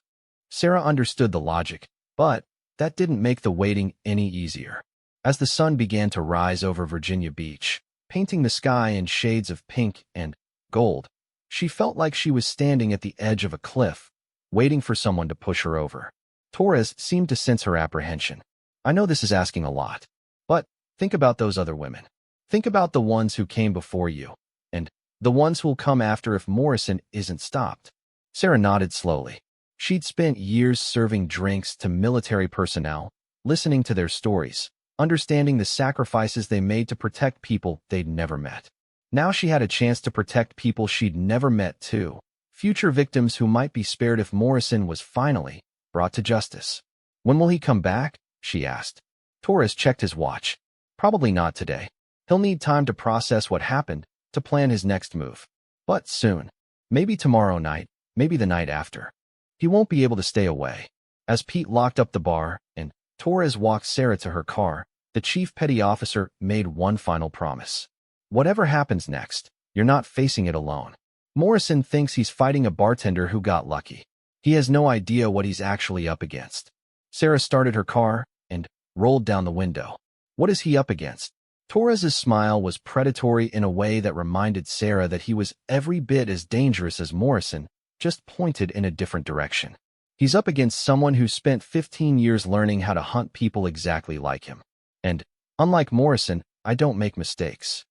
Sarah understood the logic, but that didn't make the waiting any easier. As the sun began to rise over Virginia Beach, painting the sky in shades of pink and gold, she felt like she was standing at the edge of a cliff, waiting for someone to push her over. Torres seemed to sense her apprehension. I know this is asking a lot, but think about those other women. Think about the ones who came before you, and the ones who'll come after if Morrison isn't stopped. Sarah nodded slowly. She'd spent years serving drinks to military personnel, listening to their stories, understanding the sacrifices they made to protect people they'd never met. Now she had a chance to protect people she'd never met too, future victims who might be spared if Morrison was finally brought to justice. "When will he come back?" she asked. Torres checked his watch. "Probably not today. He'll need time to process what happened, to plan his next move. But soon. Maybe tomorrow night, maybe the night after. He won't be able to stay away." As Pete locked up the bar and Torres walked Sarah to her car, the chief petty officer made one final promise. "Whatever happens next, you're not facing it alone." Morrison thinks he's fighting a bartender who got lucky. He has no idea what he's actually up against. Sarah started her car and rolled down the window. What is he up against? Torres's smile was predatory in a way that reminded Sarah that he was every bit as dangerous as Morrison, just pointed in a different direction. He's up against someone who spent 15 years learning how to hunt people exactly like him. And, unlike Morrison, I don't make mistakes.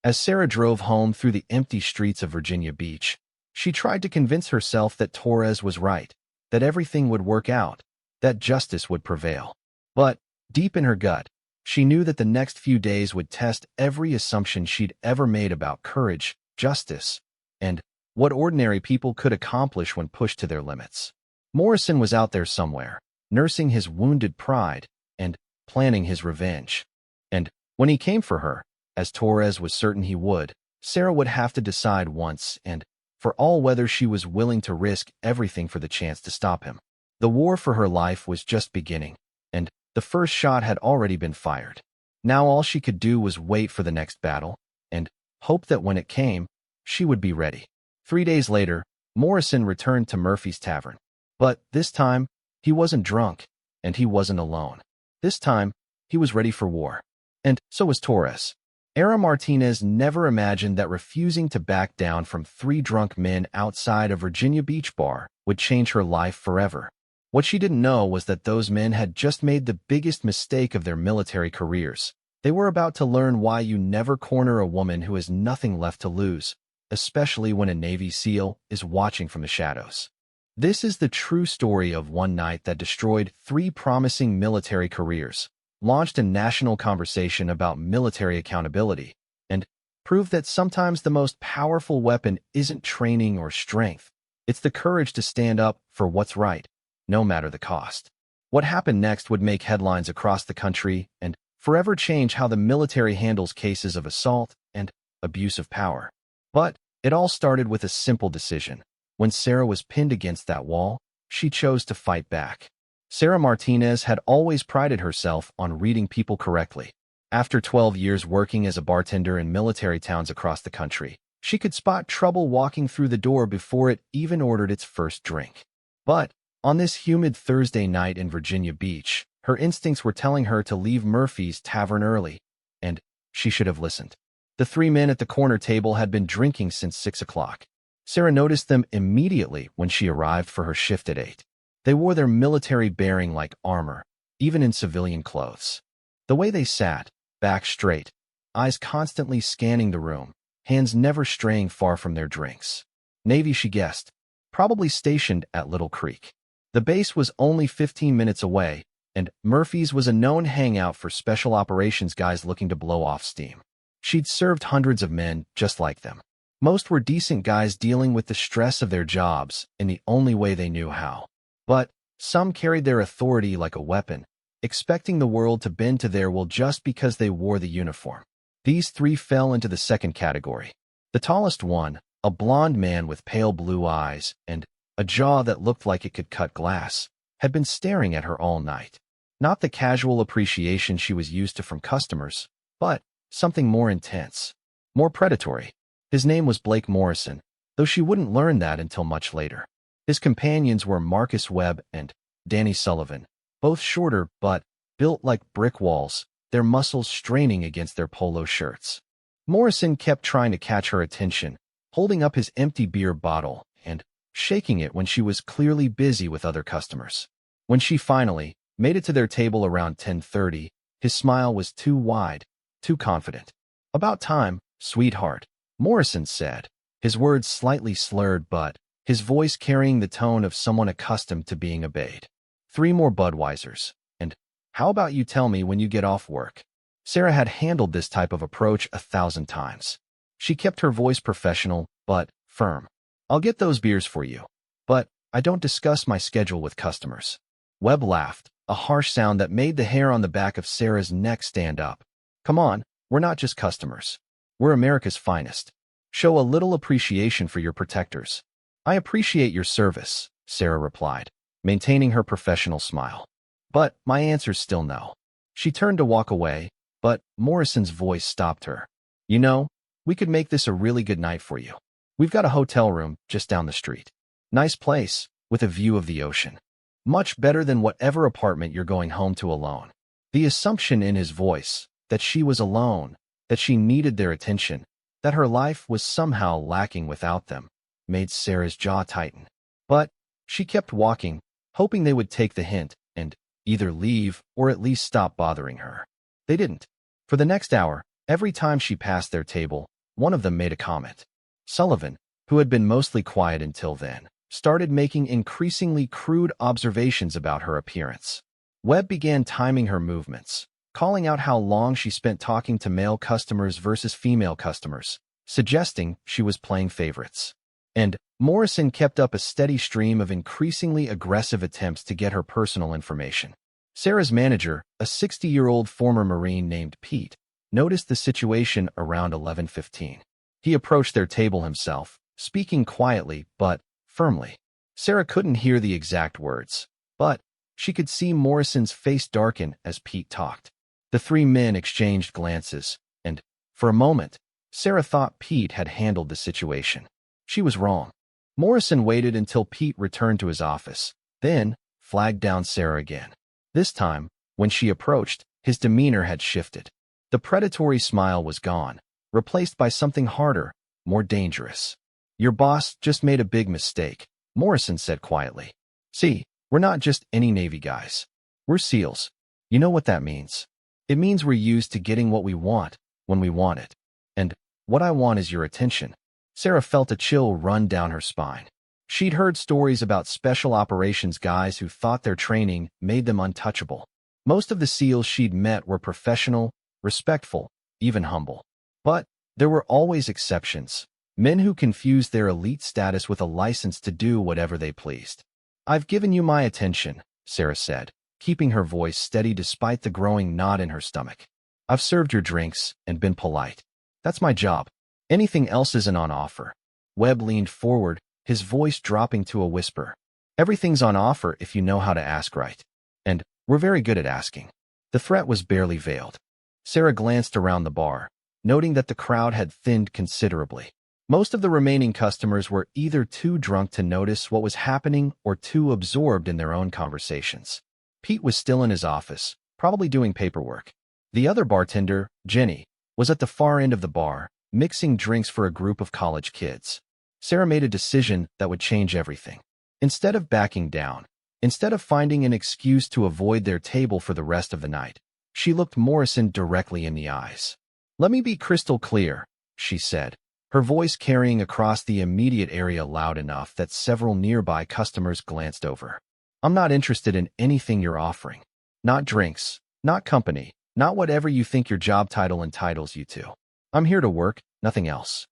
As Sarah drove home through the empty streets of Virginia Beach, she tried to convince herself that Torres was right, that everything would work out, that justice would prevail. But, deep in her gut, she knew that the next few days would test every assumption she'd ever made about courage, justice, and what ordinary people could accomplish when pushed to their limits. Morrison was out there somewhere, nursing his wounded pride and planning his revenge. And when he came for her, as Torres was certain he would, Sarah would have to decide once and for all whether she was willing to risk everything for the chance to stop him. The war for her life was just beginning, and the first shot had already been fired. Now all she could do was wait for the next battle and hope that when it came, she would be ready. 3 days later, Morrison returned to Murphy's Tavern. But this time, he wasn't drunk, and he wasn't alone. This time, he was ready for war. And so was Torres. Era Martinez never imagined that refusing to back down from 3 drunk men outside a Virginia Beach bar would change her life forever. What she didn't know was that those men had just made the biggest mistake of their military careers. They were about to learn why you never corner a woman who has nothing left to lose, especially when a Navy SEAL is watching from the shadows. This is the true story of one night that destroyed 3 promising military careers, launched a national conversation about military accountability, and proved that sometimes the most powerful weapon isn't training or strength. It's the courage to stand up for what's right, no matter the cost. What happened next would make headlines across the country and forever change how the military handles cases of assault and abuse of power. But it all started with a simple decision. When Sarah was pinned against that wall, she chose to fight back. Sarah Martinez had always prided herself on reading people correctly. After 12 years working as a bartender in military towns across the country, she could spot trouble walking through the door before it even ordered its first drink. But on this humid Thursday night in Virginia Beach, her instincts were telling her to leave Murphy's Tavern early, and she should have listened. The 3 men at the corner table had been drinking since 6 o'clock. Sarah noticed them immediately when she arrived for her shift at 8. They wore their military bearing like armor, even in civilian clothes. The way they sat, back straight, eyes constantly scanning the room, hands never straying far from their drinks. Navy, she guessed, probably stationed at Little Creek. The base was only 15 minutes away, and Murphy's was a known hangout for special operations guys looking to blow off steam. She'd served hundreds of men just like them. Most were decent guys dealing with the stress of their jobs in the only way they knew how. But some carried their authority like a weapon, expecting the world to bend to their will just because they wore the uniform. These 3 fell into the second category. The tallest one, a blond man with pale blue eyes and a jaw that looked like it could cut glass, had been staring at her all night. Not the casual appreciation she was used to from customers, but something more intense, more predatory. His name was Blake Morrison, though she wouldn't learn that until much later. His companions were Marcus Webb and Danny Sullivan, both shorter but built like brick walls, their muscles straining against their polo shirts. Morrison kept trying to catch her attention, holding up his empty beer bottle and shaking it when she was clearly busy with other customers. When she finally made it to their table around 10:30, his smile was too wide, too confident. "About time, sweetheart," Morrison said, his words slightly slurred but his voice carrying the tone of someone accustomed to being obeyed. 3 more Budweisers, and how about you tell me when you get off work? Sarah had handled this type of approach 1,000 times. She kept her voice professional but firm. I'll get those beers for you. But I don't discuss my schedule with customers. Webb laughed, a harsh sound that made the hair on the back of Sarah's neck stand up. Come on, we're not just customers. We're America's finest. Show a little appreciation for your protectors. I appreciate your service, Sarah replied, maintaining her professional smile. But my answer's still no. She turned to walk away, but Morrison's voice stopped her. You know, we could make this a really good night for you. We've got a hotel room just down the street. Nice place, with a view of the ocean. Much better than whatever apartment you're going home to alone. The assumption in his voice, that she was alone, that she needed their attention, that her life was somehow lacking without them, made Sarah's jaw tighten. But she kept walking, hoping they would take the hint and either leave or at least stop bothering her. They didn't. For the next hour, every time she passed their table, one of them made a comment. Sullivan, who had been mostly quiet until then, started making increasingly crude observations about her appearance. Webb began timing her movements, calling out how long she spent talking to male customers versus female customers, suggesting she was playing favorites. And Morrison kept up a steady stream of increasingly aggressive attempts to get her personal information. Sarah's manager, a 60-year-old former Marine named Pete, noticed the situation around 11:15. He approached their table himself, speaking quietly but firmly. Sarah couldn't hear the exact words, but she could see Morrison's face darken as Pete talked. The three men exchanged glances, and, for a moment, Sarah thought Pete had handled the situation. She was wrong. Morrison waited until Pete returned to his office, then flagged down Sarah again. This time, when she approached, his demeanor had shifted. The predatory smile was gone, replaced by something harder, more dangerous. Your boss just made a big mistake, Morrison said quietly. See, we're not just any Navy guys. We're SEALs. You know what that means? It means we're used to getting what we want, when we want it. And what I want is your attention. Sarah felt a chill run down her spine. She'd heard stories about special operations guys who thought their training made them untouchable. Most of the SEALs she'd met were professional, respectful, even humble. But there were always exceptions, men who confused their elite status with a license to do whatever they pleased. I've given you my attention, Sarah said, keeping her voice steady despite the growing knot in her stomach. I've served your drinks and been polite. That's my job. Anything else isn't on offer. Webb leaned forward, his voice dropping to a whisper. Everything's on offer if you know how to ask right. And we're very good at asking. The threat was barely veiled. Sarah glanced around the bar, noting that the crowd had thinned considerably. Most of the remaining customers were either too drunk to notice what was happening or too absorbed in their own conversations. Pete was still in his office, probably doing paperwork. The other bartender, Jenny, was at the far end of the bar, mixing drinks for a group of college kids. Sarah made a decision that would change everything. Instead of backing down, instead of finding an excuse to avoid their table for the rest of the night, she looked Morrison directly in the eyes. Let me be crystal clear, she said, her voice carrying across the immediate area loud enough that several nearby customers glanced over. I'm not interested in anything you're offering. Not drinks, not company, not whatever you think your job title entitles you to. I'm here to work, nothing else.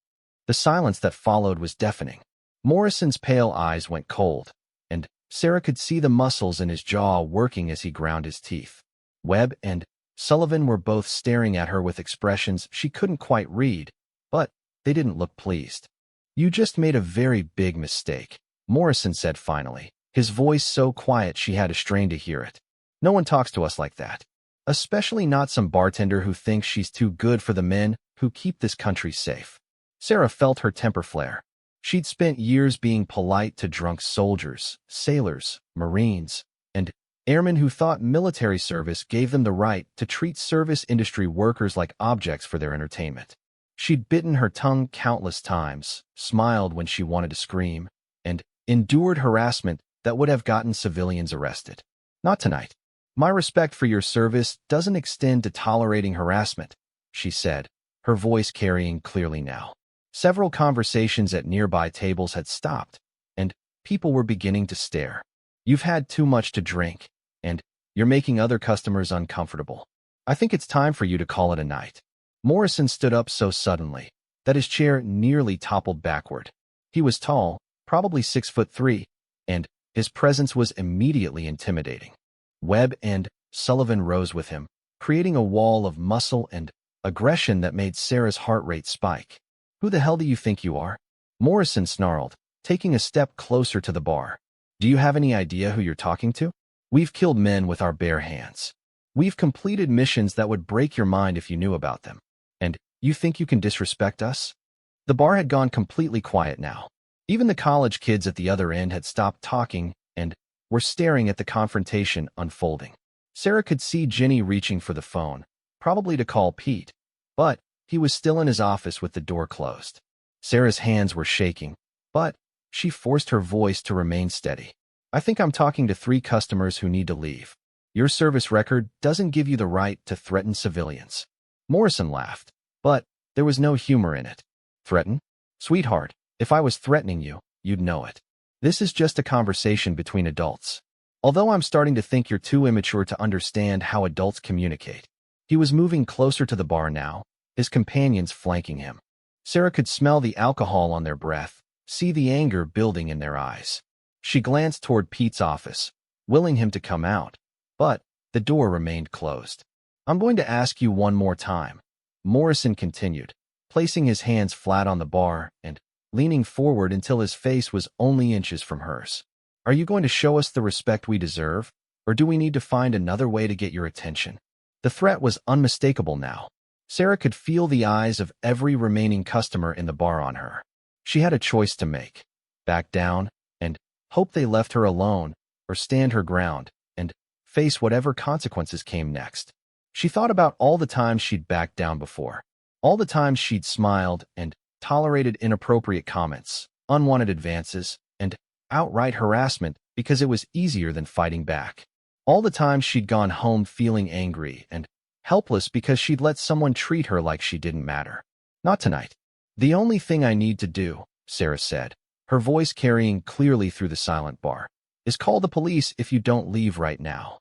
The silence that followed was deafening. Morrison's pale eyes went cold, and Sarah could see the muscles in his jaw working as he ground his teeth. Webb and Sullivan were both staring at her with expressions she couldn't quite read, but they didn't look pleased. You just made a very big mistake, Morrison said finally, his voice so quiet she had to strain to hear it. No one talks to us like that. Especially not some bartender who thinks she's too good for the men who keep this country safe. Sarah felt her temper flare. She'd spent years being polite to drunk soldiers, sailors, Marines, and airmen who thought military service gave them the right to treat service industry workers like objects for their entertainment. She'd bitten her tongue countless times, smiled when she wanted to scream, and endured harassment that would have gotten civilians arrested. Not tonight. My respect for your service doesn't extend to tolerating harassment, she said, her voice carrying clearly now. Several conversations at nearby tables had stopped, and people were beginning to stare. You've had too much to drink, and you're making other customers uncomfortable. I think it's time for you to call it a night. Morrison stood up so suddenly that his chair nearly toppled backward. He was tall, probably 6'3", and his presence was immediately intimidating. Webb and Sullivan rose with him, creating a wall of muscle and aggression that made Sarah's heart rate spike. "Who the hell do you think you are?" Morrison snarled, taking a step closer to the bar. "Do you have any idea who you're talking to? We've killed men with our bare hands. We've completed missions that would break your mind if you knew about them. And you think you can disrespect us?" The bar had gone completely quiet now. Even the college kids at the other end had stopped talking and were staring at the confrontation unfolding. Sarah could see Ginny reaching for the phone, probably to call Pete, but he was still in his office with the door closed. Sarah's hands were shaking, but she forced her voice to remain steady. "I think I'm talking to 3 customers who need to leave. Your service record doesn't give you the right to threaten civilians." Morrison laughed, but there was no humor in it. "Threaten? Sweetheart, if I was threatening you, you'd know it. This is just a conversation between adults. Although I'm starting to think you're too immature to understand how adults communicate." He was moving closer to the bar now, his companions flanking him. Sarah could smell the alcohol on their breath, see the anger building in their eyes. She glanced toward Pete's office, willing him to come out, but the door remained closed. "I'm going to ask you one more time," Morrison continued, placing his hands flat on the bar and leaning forward until his face was only inches from hers. "Are you going to show us the respect we deserve, or do we need to find another way to get your attention?" The threat was unmistakable now. Sarah could feel the eyes of every remaining customer in the bar on her. She had a choice to make: back down and hope they left her alone, or stand her ground and face whatever consequences came next. She thought about all the times she'd backed down before, all the times she'd smiled and tolerated inappropriate comments, unwanted advances, and outright harassment because it was easier than fighting back. All the times she'd gone home feeling angry and helpless because she'd let someone treat her like she didn't matter. "Not tonight. The only thing I need to do," Sarah said, her voice carrying clearly through the silent bar, "is call the police if you don't leave right now."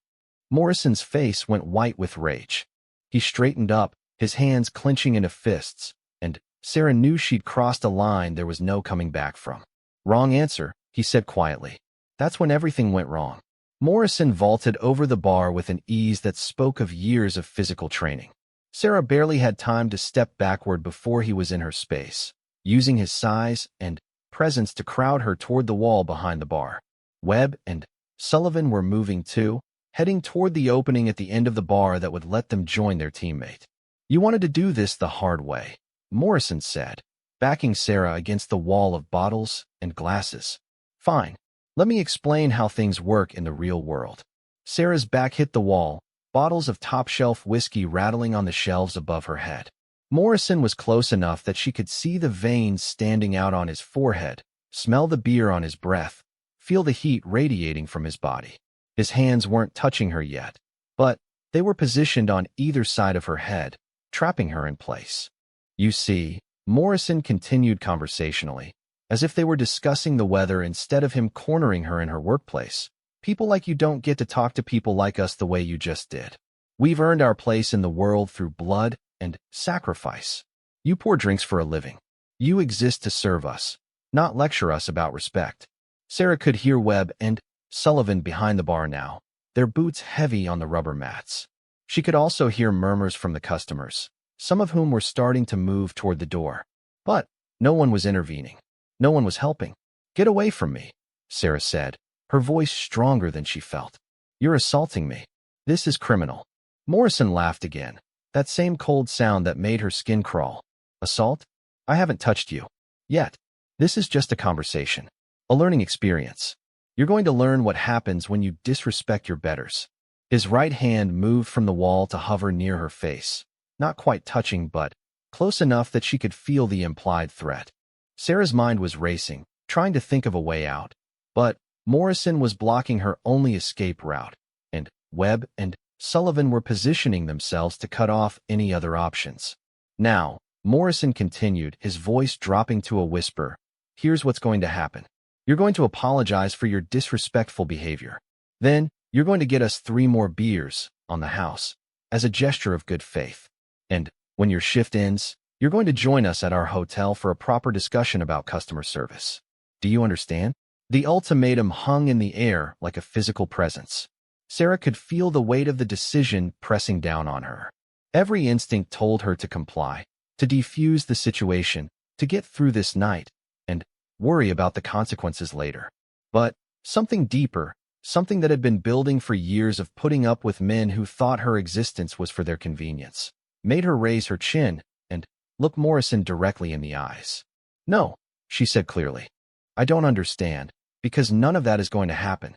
Morrison's face went white with rage. He straightened up, his hands clenching into fists, and Sarah knew she'd crossed a line there was no coming back from. "Wrong answer," he said quietly. "That's when everything went wrong." Morrison vaulted over the bar with an ease that spoke of years of physical training. Sarah barely had time to step backward before he was in her space, using his size and presence to crowd her toward the wall behind the bar. Webb and Sullivan were moving too, heading toward the opening at the end of the bar that would let them join their teammate. "You wanted to do this the hard way," Morrison said, backing Sarah against the wall of bottles and glasses. "Fine. Let me explain how things work in the real world." Sarah's back hit the wall, bottles of top-shelf whiskey rattling on the shelves above her head. Morrison was close enough that she could see the veins standing out on his forehead, smell the beer on his breath, feel the heat radiating from his body. His hands weren't touching her yet, but they were positioned on either side of her head, trapping her in place. "You see," Morrison continued conversationally, as if they were discussing the weather instead of him cornering her in her workplace, "people like you don't get to talk to people like us the way you just did. We've earned our place in the world through blood and sacrifice. You pour drinks for a living. You exist to serve us, not lecture us about respect." Sarah could hear Webb and Sullivan behind the bar now, their boots heavy on the rubber mats. She could also hear murmurs from the customers, some of whom were starting to move toward the door. But no one was intervening. No one was helping. "Get away from me," Sarah said, her voice stronger than she felt. "You're assaulting me. This is criminal." Morrison laughed again, that same cold sound that made her skin crawl. "Assault? I haven't touched you. Yet. This is just a conversation. A learning experience. You're going to learn what happens when you disrespect your betters." His right hand moved from the wall to hover near her face, not quite touching but close enough that she could feel the implied threat. Sarah's mind was racing, trying to think of a way out, but Morrison was blocking her only escape route, and Webb and Sullivan were positioning themselves to cut off any other options. "Now," Morrison continued, his voice dropping to a whisper, "here's what's going to happen. You're going to apologize for your disrespectful behavior. Then, you're going to get us 3 more beers on the house, as a gesture of good faith. And when your shift ends, you're going to join us at our hotel for a proper discussion about customer service." Do you understand? The ultimatum hung in the air like a physical presence. Sarah could feel the weight of the decision pressing down on her. Every instinct told her to comply, to defuse the situation, to get through this night, and worry about the consequences later. But something deeper, something that had been building for years of putting up with men who thought her existence was for their convenience, made her raise her chin and look Morrison directly in the eyes. "No," she said clearly. "I don't understand, because none of that is going to happen."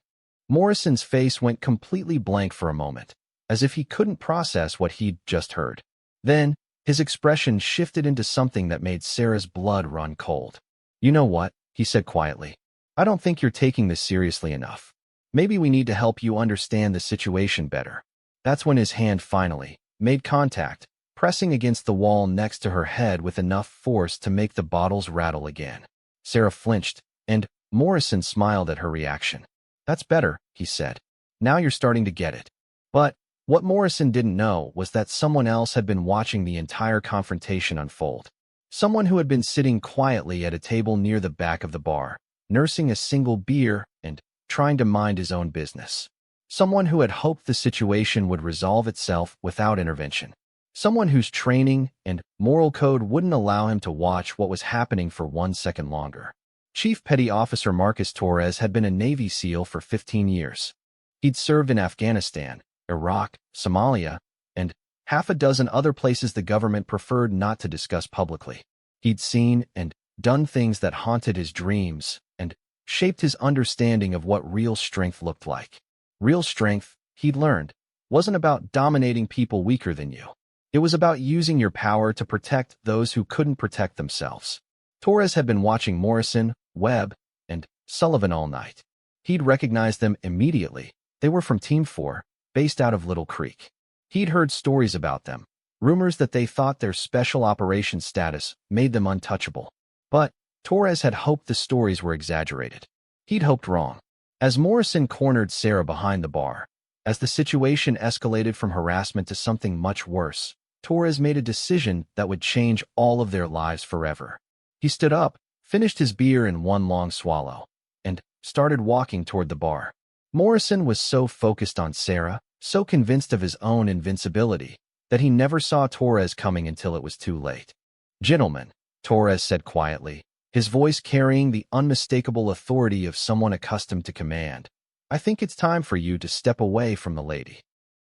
Morrison's face went completely blank for a moment, as if he couldn't process what he'd just heard. Then, his expression shifted into something that made Sarah's blood run cold. "You know what?" he said quietly. "I don't think you're taking this seriously enough. Maybe we need to help you understand the situation better." That's when his hand finally made contact, pressing against the wall next to her head with enough force to make the bottles rattle again. Sarah flinched, and Morrison smiled at her reaction. "That's better," he said. "Now you're starting to get it." But what Morrison didn't know was that someone else had been watching the entire confrontation unfold. Someone who had been sitting quietly at a table near the back of the bar, nursing a single beer and trying to mind his own business. Someone who had hoped the situation would resolve itself without intervention. Someone whose training and moral code wouldn't allow him to watch what was happening for 1 second longer. Chief Petty Officer Marcus Torres had been a Navy SEAL for 15 years. He'd served in Afghanistan, Iraq, Somalia, and half a dozen other places the government preferred not to discuss publicly. He'd seen and done things that haunted his dreams and shaped his understanding of what real strength looked like. Real strength, he'd learned, wasn't about dominating people weaker than you. It was about using your power to protect those who couldn't protect themselves. Torres had been watching Morrison, Webb, and Sullivan all night. He'd recognized them immediately. They were from Team 4, based out of Little Creek. He'd heard stories about them, rumors that they thought their special operations status made them untouchable. But Torres had hoped the stories were exaggerated. He'd hoped wrong. As Morrison cornered Sarah behind the bar, as the situation escalated from harassment to something much worse, Torres made a decision that would change all of their lives forever. He stood up, finished his beer in one long swallow, and started walking toward the bar. Morrison was so focused on Sarah, so convinced of his own invincibility, that he never saw Torres coming until it was too late. "Gentlemen," Torres said quietly, his voice carrying the unmistakable authority of someone accustomed to command, "I think it's time for you to step away from the lady."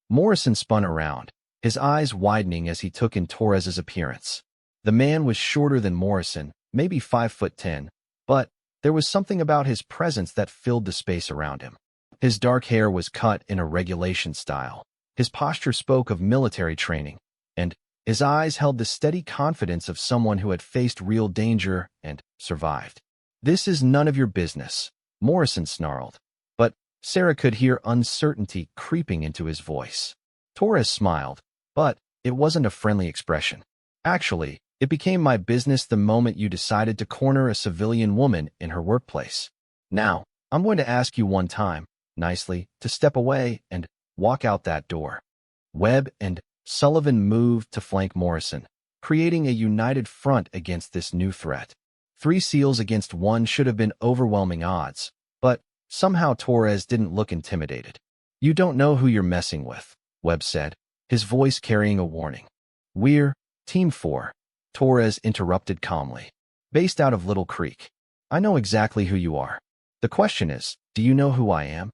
Morrison spun around, his eyes widening as he took in Torres's appearance. The man was shorter than Morrison, maybe 5'10", but there was something about his presence that filled the space around him. His dark hair was cut in a regulation style. His posture spoke of military training, and his eyes held the steady confidence of someone who had faced real danger and survived. "This is none of your business," Morrison snarled, but Sarah could hear uncertainty creeping into his voice. Torres smiled, but it wasn't a friendly expression. "Actually, it became my business the moment you decided to corner a civilian woman in her workplace. Now, I'm going to ask you one time, nicely, to step away and walk out that door." Webb and Sullivan moved to flank Morrison, creating a united front against this new threat. 3 SEALs against 1 should have been overwhelming odds, but somehow Torres didn't look intimidated. "You don't know who you're messing with," Webb said, his voice carrying a warning. "We're Team 4, Torres interrupted calmly. "Based out of Little Creek. I know exactly who you are. The question is, do you know who I am?"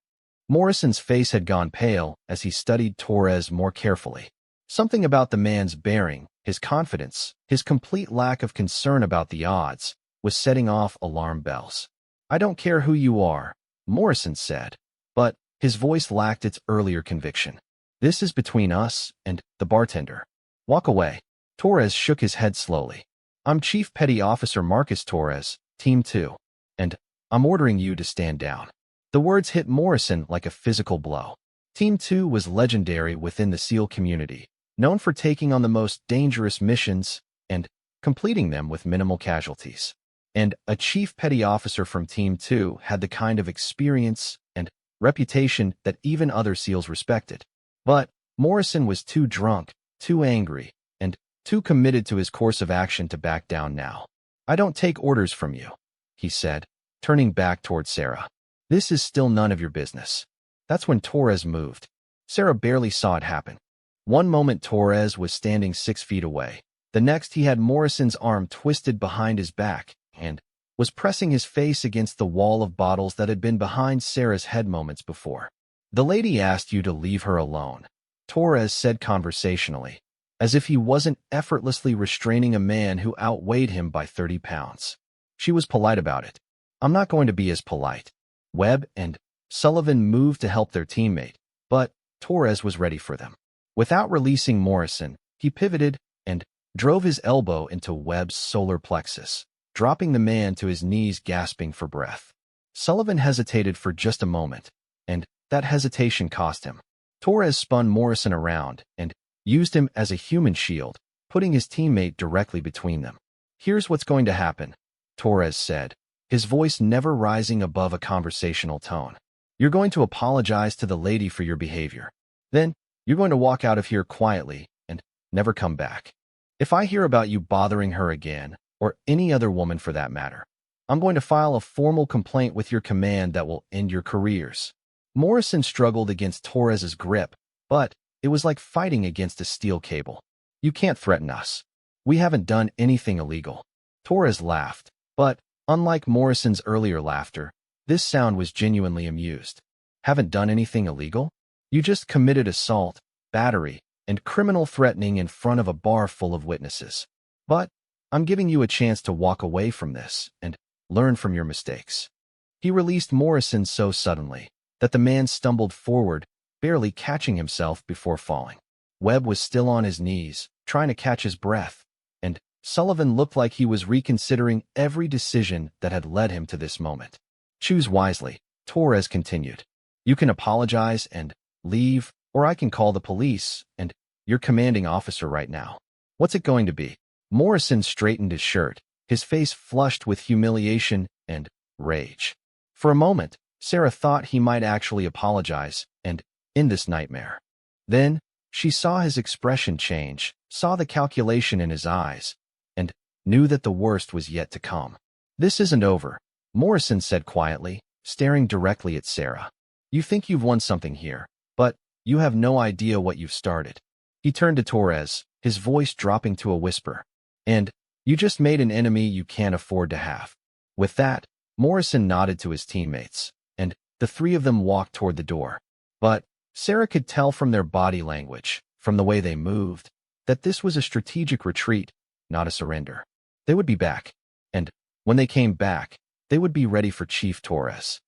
Morrison's face had gone pale as he studied Torres more carefully. Something about the man's bearing, his confidence, his complete lack of concern about the odds, was setting off alarm bells. "I don't care who you are," Morrison said, but his voice lacked its earlier conviction. "This is between us and the bartender. Walk away." Torres shook his head slowly. "I'm Chief Petty Officer Marcus Torres, Team 2, and I'm ordering you to stand down." The words hit Morrison like a physical blow. Team 2 was legendary within the SEAL community, known for taking on the most dangerous missions and completing them with minimal casualties. And a Chief Petty Officer from Team 2 had the kind of experience and reputation that even other SEALs respected. But Morrison was too drunk, too angry, and too committed to his course of action to back down now. "I don't take orders from you," he said, turning back toward Sarah. This is still none of your business. That's when Torres moved. Sarah barely saw it happen. One moment Torres was standing 6 feet away. The next he had Morrison's arm twisted behind his back and was pressing his face against the wall of bottles that had been behind Sarah's head moments before. The lady asked you to leave her alone, Torres said conversationally, as if he wasn't effortlessly restraining a man who outweighed him by 30 pounds. She was polite about it. I'm not going to be as polite. Webb and Sullivan moved to help their teammate, but Torres was ready for them. Without releasing Morrison, he pivoted and drove his elbow into Webb's solar plexus, dropping the man to his knees, gasping for breath. Sullivan hesitated for just a moment, and that hesitation cost him. Torres spun Morrison around and used him as a human shield, putting his teammate directly between them. Here's what's going to happen, Torres said, his voice never rising above a conversational tone. You're going to apologize to the lady for your behavior. Then, you're going to walk out of here quietly and never come back. If I hear about you bothering her again, or any other woman for that matter, I'm going to file a formal complaint with your command that will end your careers. Morrison struggled against Torres's grip, but it was like fighting against a steel cable. You can't threaten us. We haven't done anything illegal. Torres laughed, but unlike Morrison's earlier laughter, this sound was genuinely amused. Haven't done anything illegal? You just committed assault, battery, and criminal threatening in front of a bar full of witnesses. But I'm giving you a chance to walk away from this and learn from your mistakes. He released Morrison so suddenly that the man stumbled forward, barely catching himself before falling. Webb was still on his knees, trying to catch his breath, and Sullivan looked like he was reconsidering every decision that had led him to this moment. Choose wisely, Torres continued. You can apologize and leave, or I can call the police, and you're commanding officer right now. What's it going to be? Morrison straightened his shirt, his face flushed with humiliation and rage. For a moment, Sarah thought he might actually apologize and end this nightmare. Then, she saw his expression change, saw the calculation in his eyes, and knew that the worst was yet to come. This isn't over, Morrison said quietly, staring directly at Sarah. You think you've won something here, but you have no idea what you've started. He turned to Torres, his voice dropping to a whisper. And you just made an enemy you can't afford to have. With that, Morrison nodded to his teammates, and the three of them walked toward the door. But Sarah could tell from their body language, from the way they moved, that this was a strategic retreat, not a surrender. They would be back, and when they came back, they would be ready for Chief Torres.